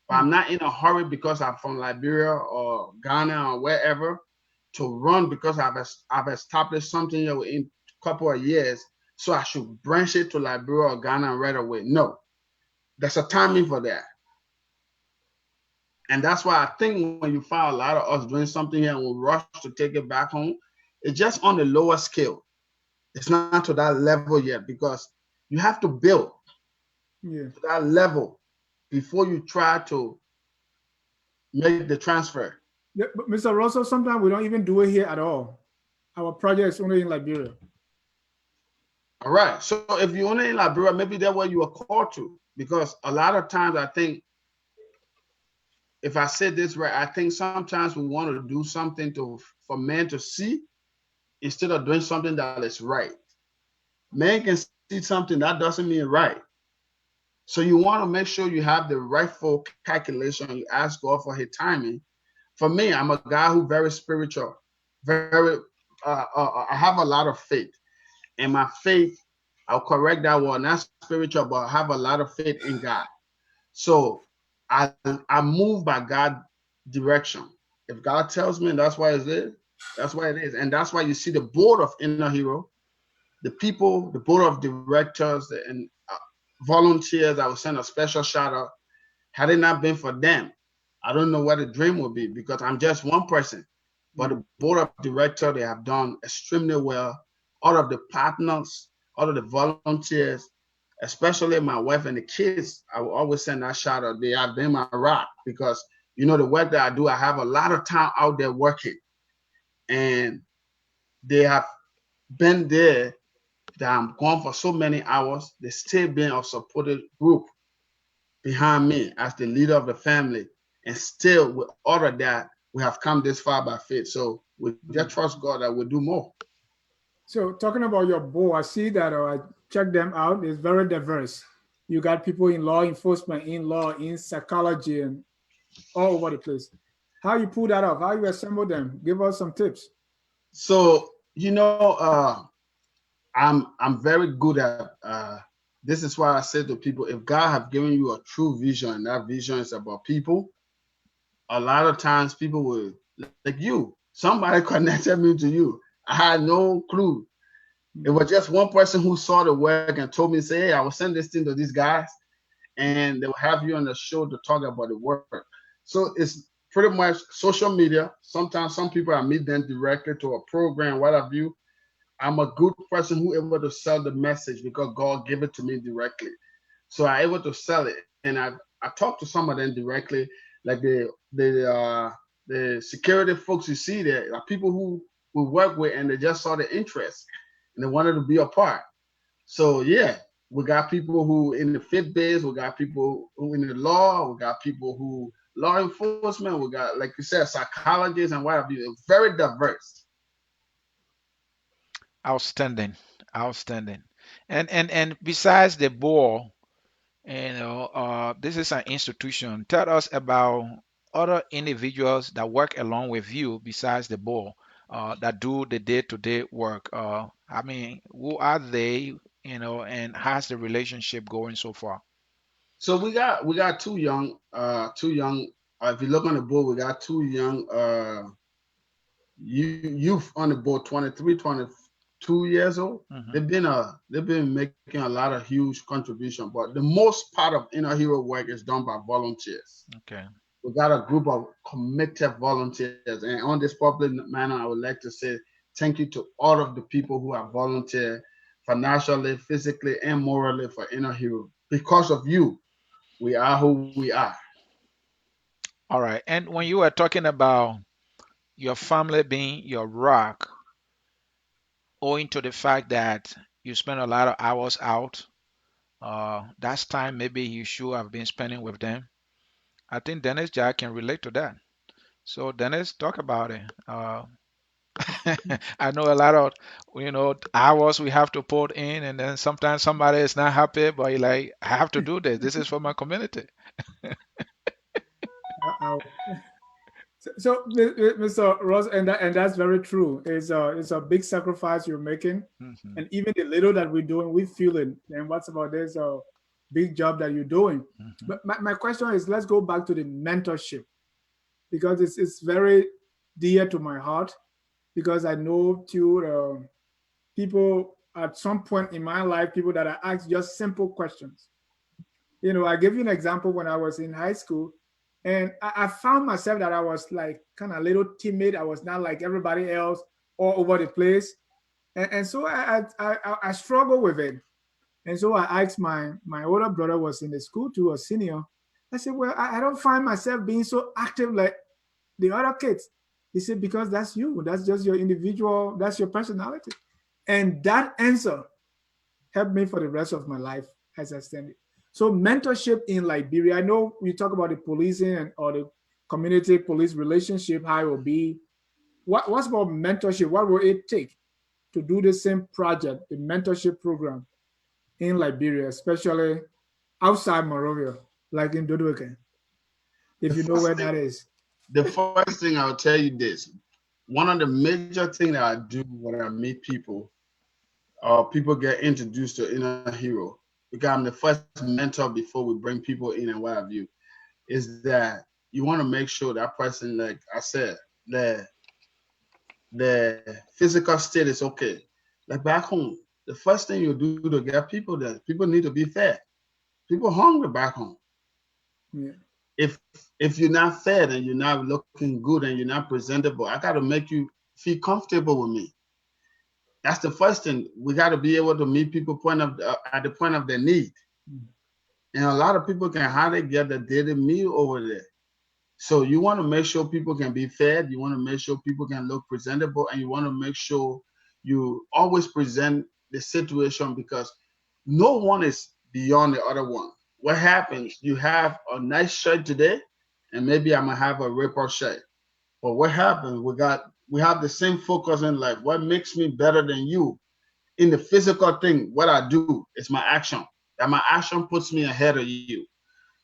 But I'm not in a hurry because I'm from Liberia or Ghana or wherever to run because I've established something here in a couple of years. So I should branch it to Liberia or Ghana right away. No, there's a timing for that. And that's why I think when you find a lot of us doing something here and we rush to take it back home, it's just on the lower scale. It's not to that level yet because you have to build Yeah. to that level before you try to make the transfer. Yeah, but Mr. Russell, sometimes we don't even do it here at all. Our project is only in Liberia. All right. So if you're only in Liberia, maybe that's what you are called to. Because a lot of times I think, if I said this right, I think sometimes we want to do something for men to see instead of doing something that is right. Men can see something that doesn't mean right. So you want to make sure you have the rightful calculation. You ask God for his timing. For me, I'm a guy who very spiritual, very I have a lot of faith. And my faith, I'll correct that one, not spiritual, but I have a lot of faith in God. So I I move by God's direction. If God tells me that's why it is, that's why it is. And that's why you see the board of Inner Hero, the people, the board of directors and volunteers. I will send a special shout out. Had it not been for them, I don't know what the dream would be because I'm just one person. But the board of directors, they have done extremely well. All of the partners, all of the volunteers, especially my wife and the kids, I will always send that shout out. They have been my rock because the work that I do, I have a lot of time out there working. And they have been there that I'm gone for so many hours. They still been a supported group behind me as the leader of the family. And still, with all of that, we have come this far by faith. So we just trust God that we'll do more. So talking about your board, I see that I checked them out. It's very diverse. You got people in law enforcement, in law, in psychology, and all over the place. How you pull that off? How you assemble them? Give us some tips. So I'm very good at this is why I say to people, if God have given you a true vision and that vision is about people, a lot of times people will, like you, somebody connected me to you. I had no clue. It was just one person who saw the work and told me, say, hey, I will send this thing to these guys and they will have you on the show to talk about the work. So it's pretty much social media. Sometimes some people I meet them directly to a program, what have you. I'm a good person who able to sell the message because God gave it to me directly. So I able to sell it. And I talked to some of them directly, like the security folks you see there are people who we work with and they just saw the interest and they wanted to be a part. So yeah, we got people who in the fit biz, we got people who in the law, we got people who law enforcement, we got, like you said, psychologists and what have you. Very diverse. Outstanding, outstanding. And besides the ball, this is an institution. Tell us about other individuals that work along with you besides the ball, that do the day-to-day work. I mean, who are they? And how's the relationship going so far? So we got two young. If you look on the board, we got two young youth on the board, 23, 22 years old. Hmm. They've been making a lot of huge contribution, but the most part of Inner Hero work is done by volunteers. Okay. We got a group of committed volunteers, and on this public manner, I would like to say thank you to all of the people who have volunteered financially, physically, and morally for Inner Hero. Because of you, we are who we are. All right. And when you were talking about your family being your rock, owing to the fact that you spend a lot of hours out, that's time maybe you should have been spending with them. I think Dennis Jack can relate to that. So Dennis, talk about it. I know a lot of, hours we have to put in, and then sometimes somebody is not happy, but you're like, I have to do this. This is for my community. Uh, so, Mr. Ross, and that's very true. It's a big sacrifice you're making, Hmm. and even the little that we're doing, we feel it. And what's about this big job that you're doing? Hmm. But my question is, let's go back to the mentorship because it's very dear to my heart because I know too people at some point in my life, people that I ask just simple questions. I give you an example when I was in high school, and I found myself that I was like kind of a little timid. I was not like everybody else all over the place, and so I struggled with it. And so I asked my older brother was in the school too, a senior. I said, well, I don't find myself being so active like the other kids. He said, because that's you. That's just your individual. That's your personality. And that answer helped me for the rest of my life as I stand it. So mentorship in Liberia, I know we talk about the policing and or the community police relationship, how it will be. What's about mentorship? What will it take to do the same project, the mentorship program in Liberia, especially outside Monrovia, like in Dodweke, The if you know first where thing, that is? the first thing I'll tell you this. One of the major things that I do when I meet people, people get introduced to Inner Hero, because I'm the first mentor before we bring people in and what have you, is that you want to make sure that person, like I said, the physical state is okay. Like back home, the first thing you do to get people there, people need to be fed. People hungry back home. Yeah. If if you're not fed and you're not looking good and you're not presentable, I got to make you feel comfortable with me. That's the first thing. We got to be able to meet people at the point of their need. And a lot of people can hardly get a daily meal over there. So you want to make sure people can be fed. You want to make sure people can look presentable, and you want to make sure you always present the situation, because no one is beyond the other one. What happens? You have a nice shirt today, and maybe I'm gonna have a ripper shirt. But what happens? We have the same focus in life. What makes me better than you in the physical thing? What I do is my action. That my action puts me ahead of you.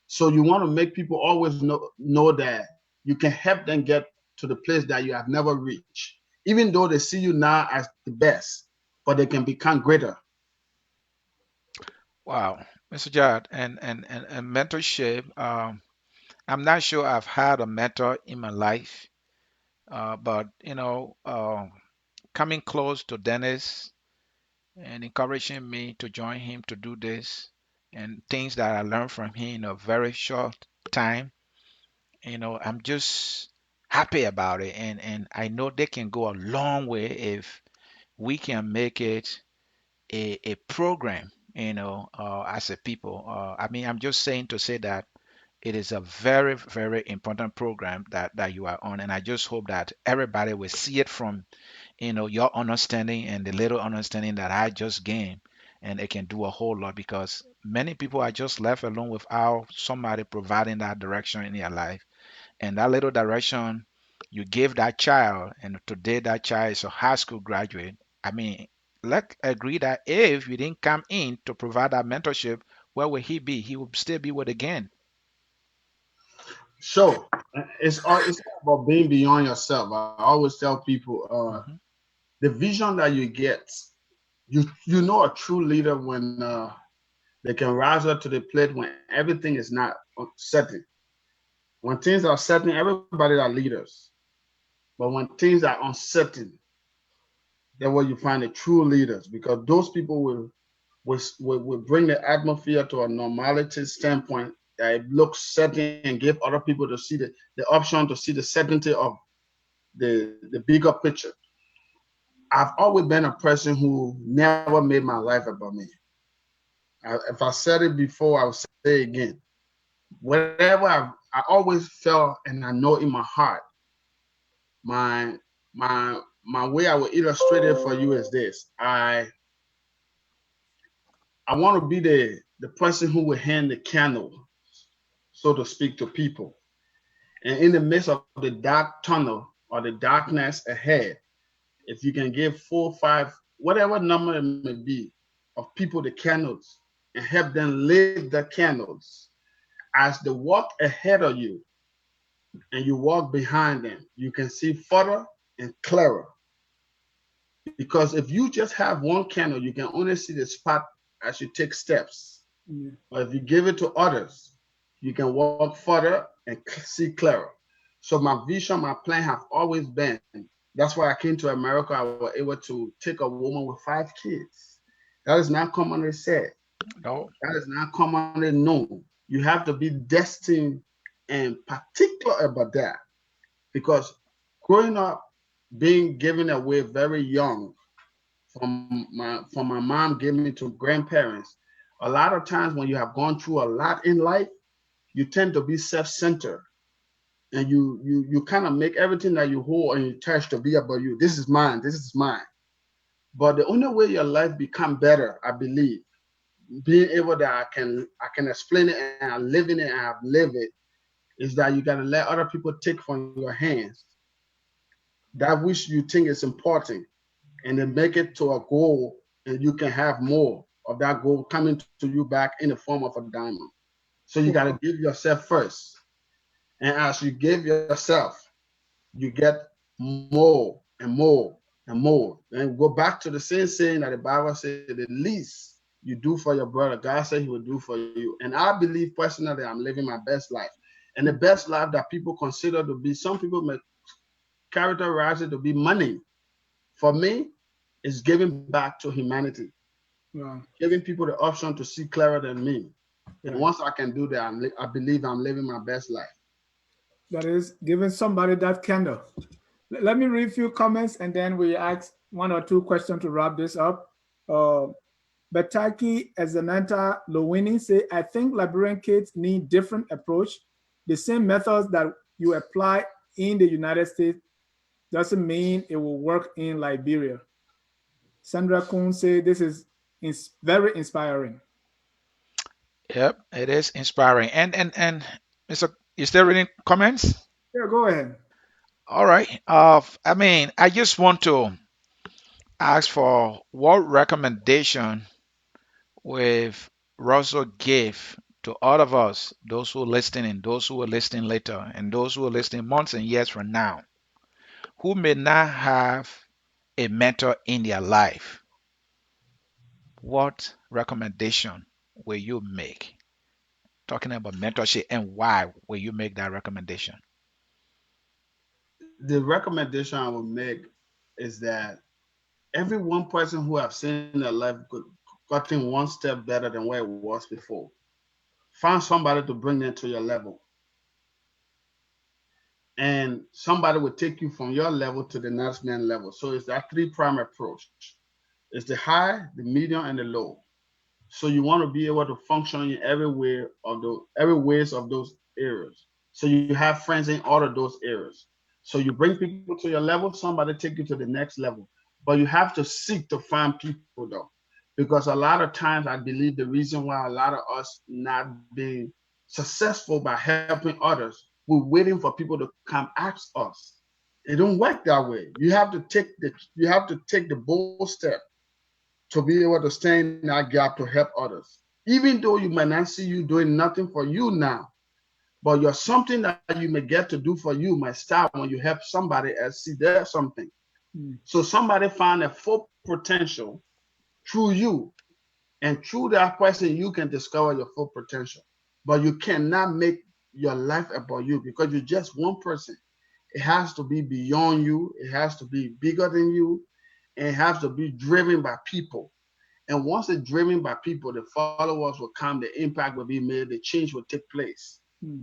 So you want to make people always know that you can help them get to the place that you have never reached, even though they see you now as the best, but they can become greater. Wow, Mr. Jad, and mentorship. I'm not sure I've had a mentor in my life, but coming close to Dennis and encouraging me to join him to do this, and things that I learned from him in a very short time. I'm just happy about it, and I know they can go a long way if we can make it a program, as a people. I mean, I'm just saying to say that it is a very, very important program that you are on, and I just hope that everybody will see it from, your understanding and the little understanding that I just gained, and it can do a whole lot because many people are just left alone without somebody providing that direction in their life, and that little direction you give that child, and today that child is a high school graduate. I mean, let's agree that if you didn't come in to provide that mentorship, where would he be? He would still be with again. So it's all about being beyond yourself. I always tell people, Hmm. the vision that you get, you know a true leader when they can rise up to the plate when everything is not certain. When things are certain, everybody are leaders. But when things are uncertain, that's where you find the true leaders, because those people will bring the atmosphere to a normality standpoint that it looks certain and give other people to see the option to see the certainty of the bigger picture. I've always been a person who never made my life about me. If I said it before, I'll say it again. Whatever I always felt, and I know in my heart, my my way I will illustrate it for you is this. I want to be the person who will hand the candle, so to speak, to people. And in the midst of the dark tunnel or the darkness ahead, If you can give 4, 5, whatever number it may be, of people the candles and help them light the candles as they walk ahead of you and you walk behind them, you can see further and clearer. Because if you just have one candle, you can only see the spot as you take steps. Yeah. But if you give it to others, you can walk further and see clearer. So my vision, my plan have always been. That's why I came to America. I was able to take a woman with 5 kids. That is not commonly said. No. That is not commonly known. You have to be destined and particular about that because growing up, being given away very young from my mom giving me to grandparents, a lot of times when you have gone through a lot in life, you tend to be self-centered and you kind of make everything that you hold and you touch to be about you. This is mine. This is mine. But the only way your life become better, I believe, being able that I can explain it and I live in it and I've lived it, is that you gotta let other people take from your hands that which you think is important and then make it to a goal and you can have more of that goal coming to you back in the form of a diamond. So you gotta give yourself first. And as you give yourself, you get more and more and more. And go back to the same saying that the Bible said, the least you do for your brother, God said he will do for you. And I believe personally I'm living my best life. And the best life that people consider to be, some people may characterize it to be money. For me, it's giving back to humanity, Wow. giving people the option to see clearer than me. And Right. once I can do that, I believe I'm living my best life. That is giving somebody that candle. Let me read a few comments and then we ask one or two questions to wrap this up. Uh, Betaki Ezananta Lowini say, I think Liberian kids need different approach. The same methods that you apply in the United States doesn't mean it will work in Liberia. Sandra Kuhn say this is very inspiring. Yep, it is inspiring. And Mr. Is there any comments? Yeah, go ahead. All right. I mean, I just want to ask for what recommendation with Russell give to all of us, those who are listening, those who are listening later, and those who are listening months and years from now, who may not have a mentor in their life. What recommendation will you make? Talking about mentorship and why will you make that recommendation? The recommendation I would make is that every one person who have seen their life gotten one step better than where it was before. Find somebody to bring them to your level. And somebody will take you from your level to the next man level. So it's that three prime approach. It's the high, the medium, and the low. So you want to be able to function in every ways of those areas. So you have friends in all of those areas. So you bring people to your level, somebody take you to the next level. But you have to seek to find people though. Because a lot of times I believe the reason why a lot of us not being successful by helping others, we're waiting for people to come ask us. It don't work that way. You have to take the bold step to be able to stand in that gap to help others. Even though you might not see you doing nothing for you now, but you're something that you may get to do for you might start when you help somebody else see there's something. Hmm. So somebody find a full potential through you, and through that person you can discover your full potential. But you cannot make your life about you because you're just one person. It has to be beyond you. It has to be bigger than you. And it has to be driven by people. And once it's driven by people, the followers will come, the impact will be made, the change will take place. Hmm.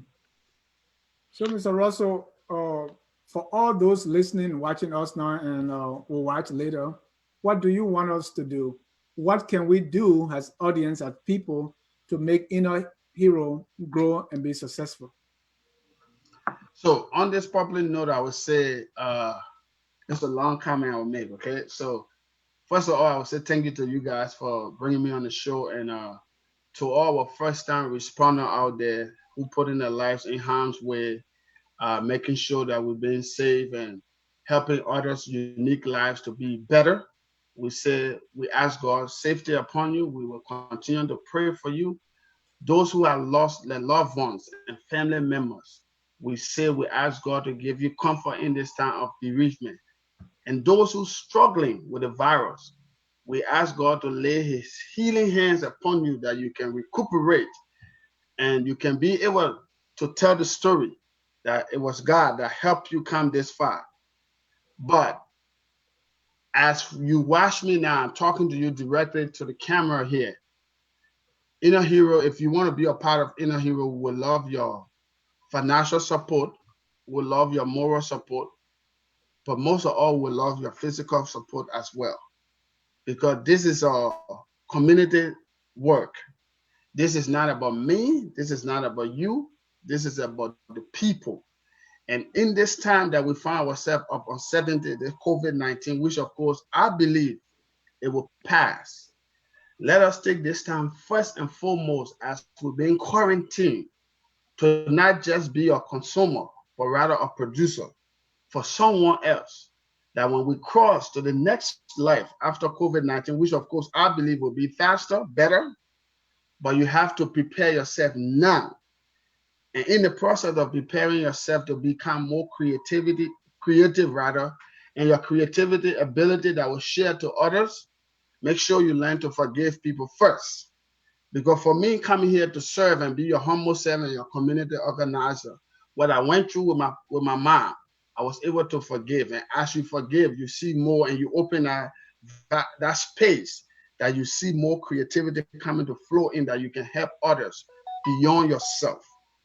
So, Mr. Russell, for all those listening, watching us now, and will watch later, what do you want us to do? What can we do as audience, as people, to make Inner Hero grow and be successful? So on this popular note, I would say it's a long comment I would make. Okay, so first of all, I would say thank you to you guys for bringing me on the show, and to all our first time responder out there who put in their lives in harm's way, making sure that we're being safe and helping others' unique lives to be better. We ask God safety upon you. We will continue to pray for you. Those who have lost their loved ones and family members, we ask God to give you comfort in this time of bereavement. And those who struggling with the virus, we ask God to lay his healing hands upon you that you can recuperate and you can be able to tell the story that it was God that helped you come this far. But as you watch me now, I'm talking to you directly to the camera here. Inner Hero, if you want to be a part of Inner Hero, we will love your financial support, we love your moral support, but most of all, we love your physical support as well. Because this is a community work. This is not about me, this is not about you, this is about the people. And in this time that we find ourselves of uncertainty, the COVID-19, which of course I believe it will pass. Let us take this time first and foremost as we're being quarantined to not just be a consumer, but rather a producer for someone else. That when we cross to the next life after COVID-19, which of course I believe will be faster, better, but you have to prepare yourself now. And in the process of preparing yourself to become more creative rather, and your creativity ability that will share to others, make sure you learn to forgive people first. Because for me, coming here to serve and be your humble servant, your community organizer, what I went through with my mom, I was able to forgive. And as you forgive, you see more and you open that space that you see more creativity coming to flow in that you can help others beyond yourself.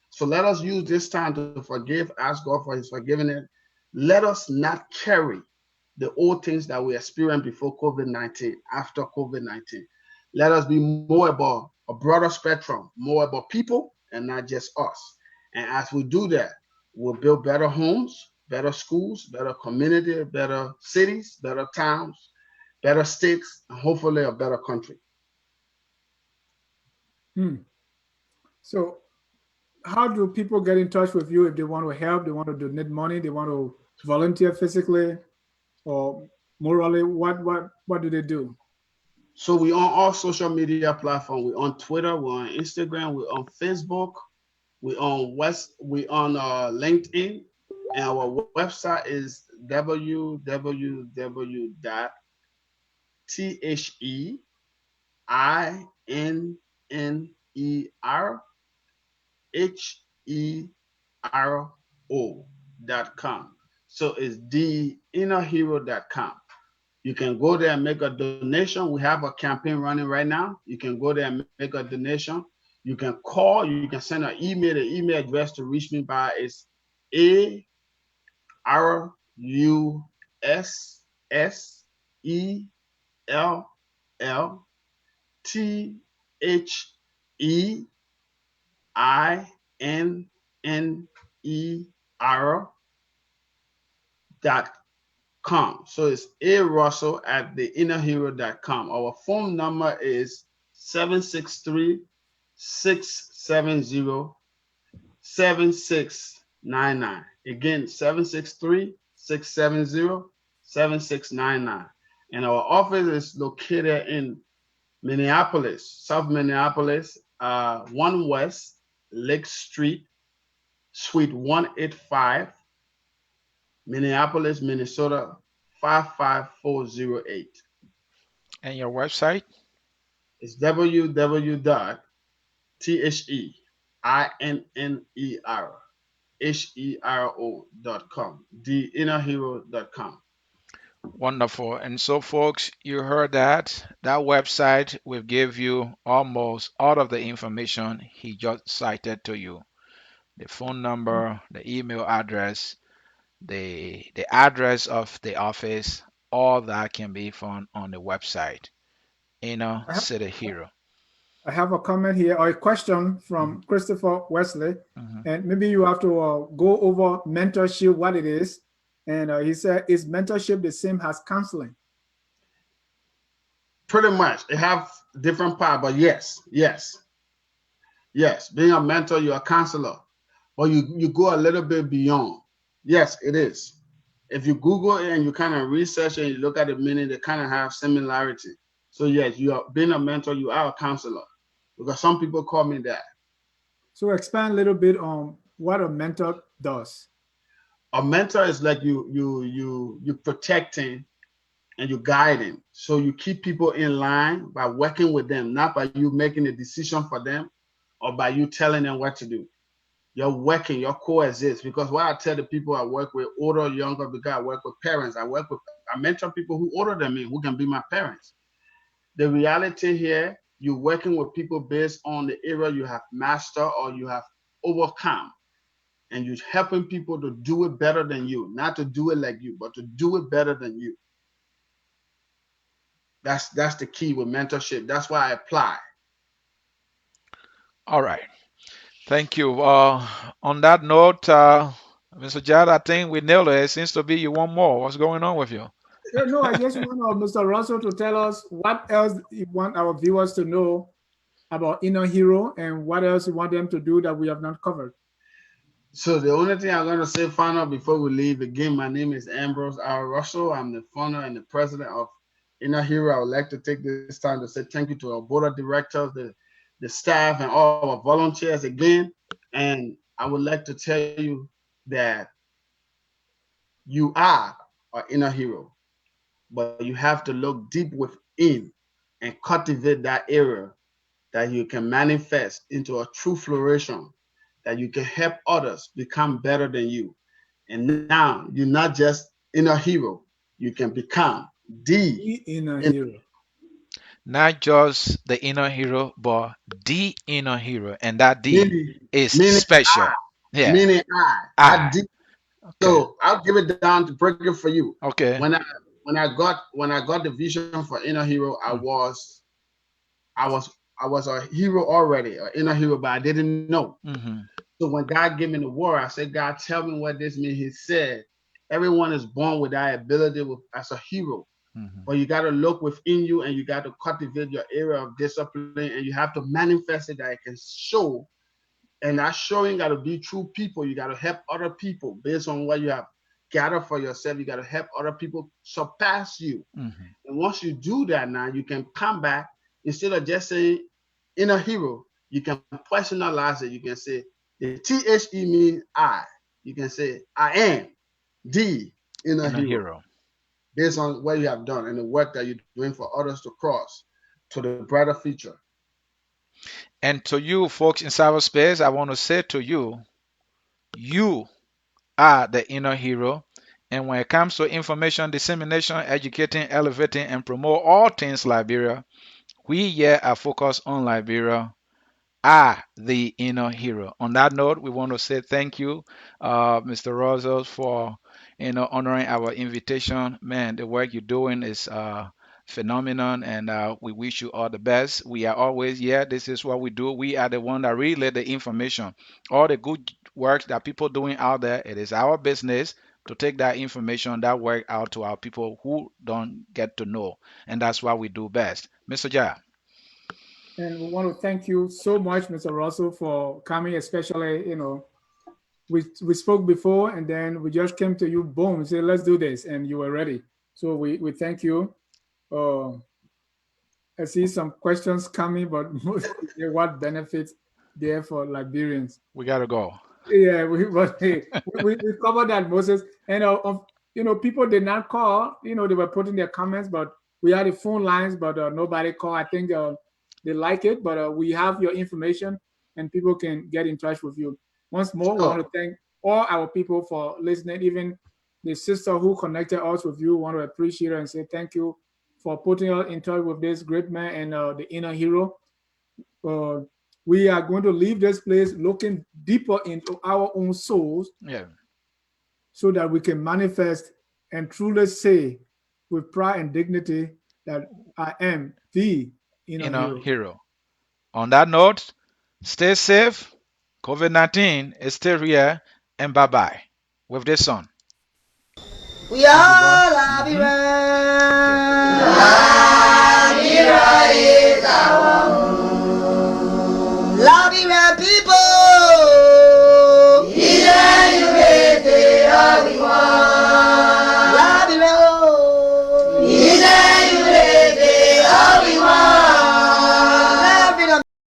So let us use this time to forgive, ask God for his forgiveness. Let us not carry the old things that we experienced before COVID-19, after COVID-19. Let us be more about a broader spectrum, more about people and not just us. And as we do that, we'll build better homes, better schools, better community, better cities, better towns, better states, and hopefully a better country. So how do people get in touch with you if they want to help, they want to donate money, they want to volunteer physically or morally? What do they do? So we on all social media platforms. We're on Twitter, we're on Instagram, we're on Facebook, we on LinkedIn, and our website is www.theinnerhero.com. So it's theinnerhero.com. You can go there and make a donation. We have a campaign running right now. You can go there and make a donation. You can call, you can send an email. The email address to reach me by is ARUSSELLTHEINNER.com. So it's Russell at theinnerhero.com. Our phone number is 763-670-7699. Again, 763-670-7699. And our office is located in Minneapolis, South Minneapolis, 1 West Lake Street, Suite 185, Minneapolis, Minnesota 55408. And your website? It's www.theinnerhero.com, theinnerhero.com. Wonderful. And so, folks, you heard that. That website will give you almost all of the information he just cited to you. The phone number, the email address, the address of the office, all that can be found on the website. Inner I have, City Hero. I have a comment here or a question Mhm, from Christopher Wesley, mhm. and maybe you have to go over mentorship, what it is. And he said, is mentorship the same as counseling? Pretty much. It have different part, but yes. Being a mentor, you're a counselor, but you go a little bit beyond. Yes, it is. If you Google it and you kind of research and you look at the meaning, they kind of have similarity. So yes, you are being a mentor, you are a counselor. Because some people call me that. So expand a little bit on what a mentor does. A mentor is like you protecting and you guiding. So you keep people in line by working with them, not by you making a decision for them or by you telling them what to do. You're working, you're coexist. Because what I tell the people I work with, older or younger, because I work with parents, I mentor people who older than me, who can be my parents. The reality here, you're working with people based on the area you have mastered or you have overcome. And you're helping people to do it better than you, not to do it like you, but to do it better than you. That's the key with mentorship. That's why I apply. All right. Thank you. On that note, Mr. Jad, I think we nailed it. It seems to be you want more. What's going on with you? No, I just want Mr. Russell to tell us what else you want our viewers to know about Inner Hero and what else you want them to do that we have not covered. So the only thing I'm gonna say final before we leave again, my name is Ambrose R. Russell. I'm the founder and the president of Inner Hero. I would like to take this time to say thank you to our board of directors, the staff, and all our volunteers again. And I would like to tell you that you are an inner hero, but you have to look deep within and cultivate that area that you can manifest into a true flourishing, that you can help others become better than you. And now you're not just in a hero, you can become the The Inner in- Hero. Not just the inner hero, but the inner hero. And that D meaning is meaning special. Yeah. meaning I I. the. Okay. So I'll give it down to break it for you. Okay. When I got the vision for Inner Hero, I Mm, was I was I was a hero already, an inner hero, but I didn't know. mhm, So when God gave me the word, I said, God, tell me what this means. He said, everyone is born with that ability as a hero. mhm, But you got to look within you and you got to cultivate your area of discipline and you have to manifest it that it can show. And that showing got to be true people. You got to help other people based on what you have gathered for yourself. You got to help other people surpass you. mhm. And once you do that now, you can come back instead of just saying inner hero, you can personalize it. You can say the THE means I. You can say I am the inner Inner hero hero. based on what you have done and the work that you're doing for others to cross to the brighter future. And to you folks in cyberspace, I want to say to you, you are the inner hero. And when it comes to information dissemination, educating, elevating, and promote all things Liberia, we here are focused on Liberia are the inner hero. On that note, we want to say thank you, Mr. Rosals, for honoring our invitation. Man, the work you're doing is phenomenal, and we wish you all the best. We are always here. This is what we do. We are the one that relay the information, all the good work that people doing out there. It is our business to take that information, that work out to our people who don't get to know, and that's what we do best. Mr. Ja. And we want to thank you so much, Mr. Russell, for coming, especially, we spoke before and then we just came to you, boom, said, let's do this. And you were ready. So we thank you. Uh, I see some questions coming, but mostly what benefits there for Liberians? We gotta go. Yeah, but hey, we covered that, Moses. And people did not call. They were putting their comments, but we had the phone lines, but nobody called. I think they like it, but we have your information, and people can get in touch with you. Once more, we want Sure. to thank all our people for listening. Even the sister who connected us with you, want to appreciate her and say thank you for putting us in touch with this great man and the inner hero. Uh, we are going to leave this place looking deeper into our own souls Yeah. so that we can manifest and truly say with pride and dignity that I am the inner Inner hero. hero. On that note, stay safe. COVID 19 is still here, and bye bye with this song. We Thank you, boss. all are be Thank you. right.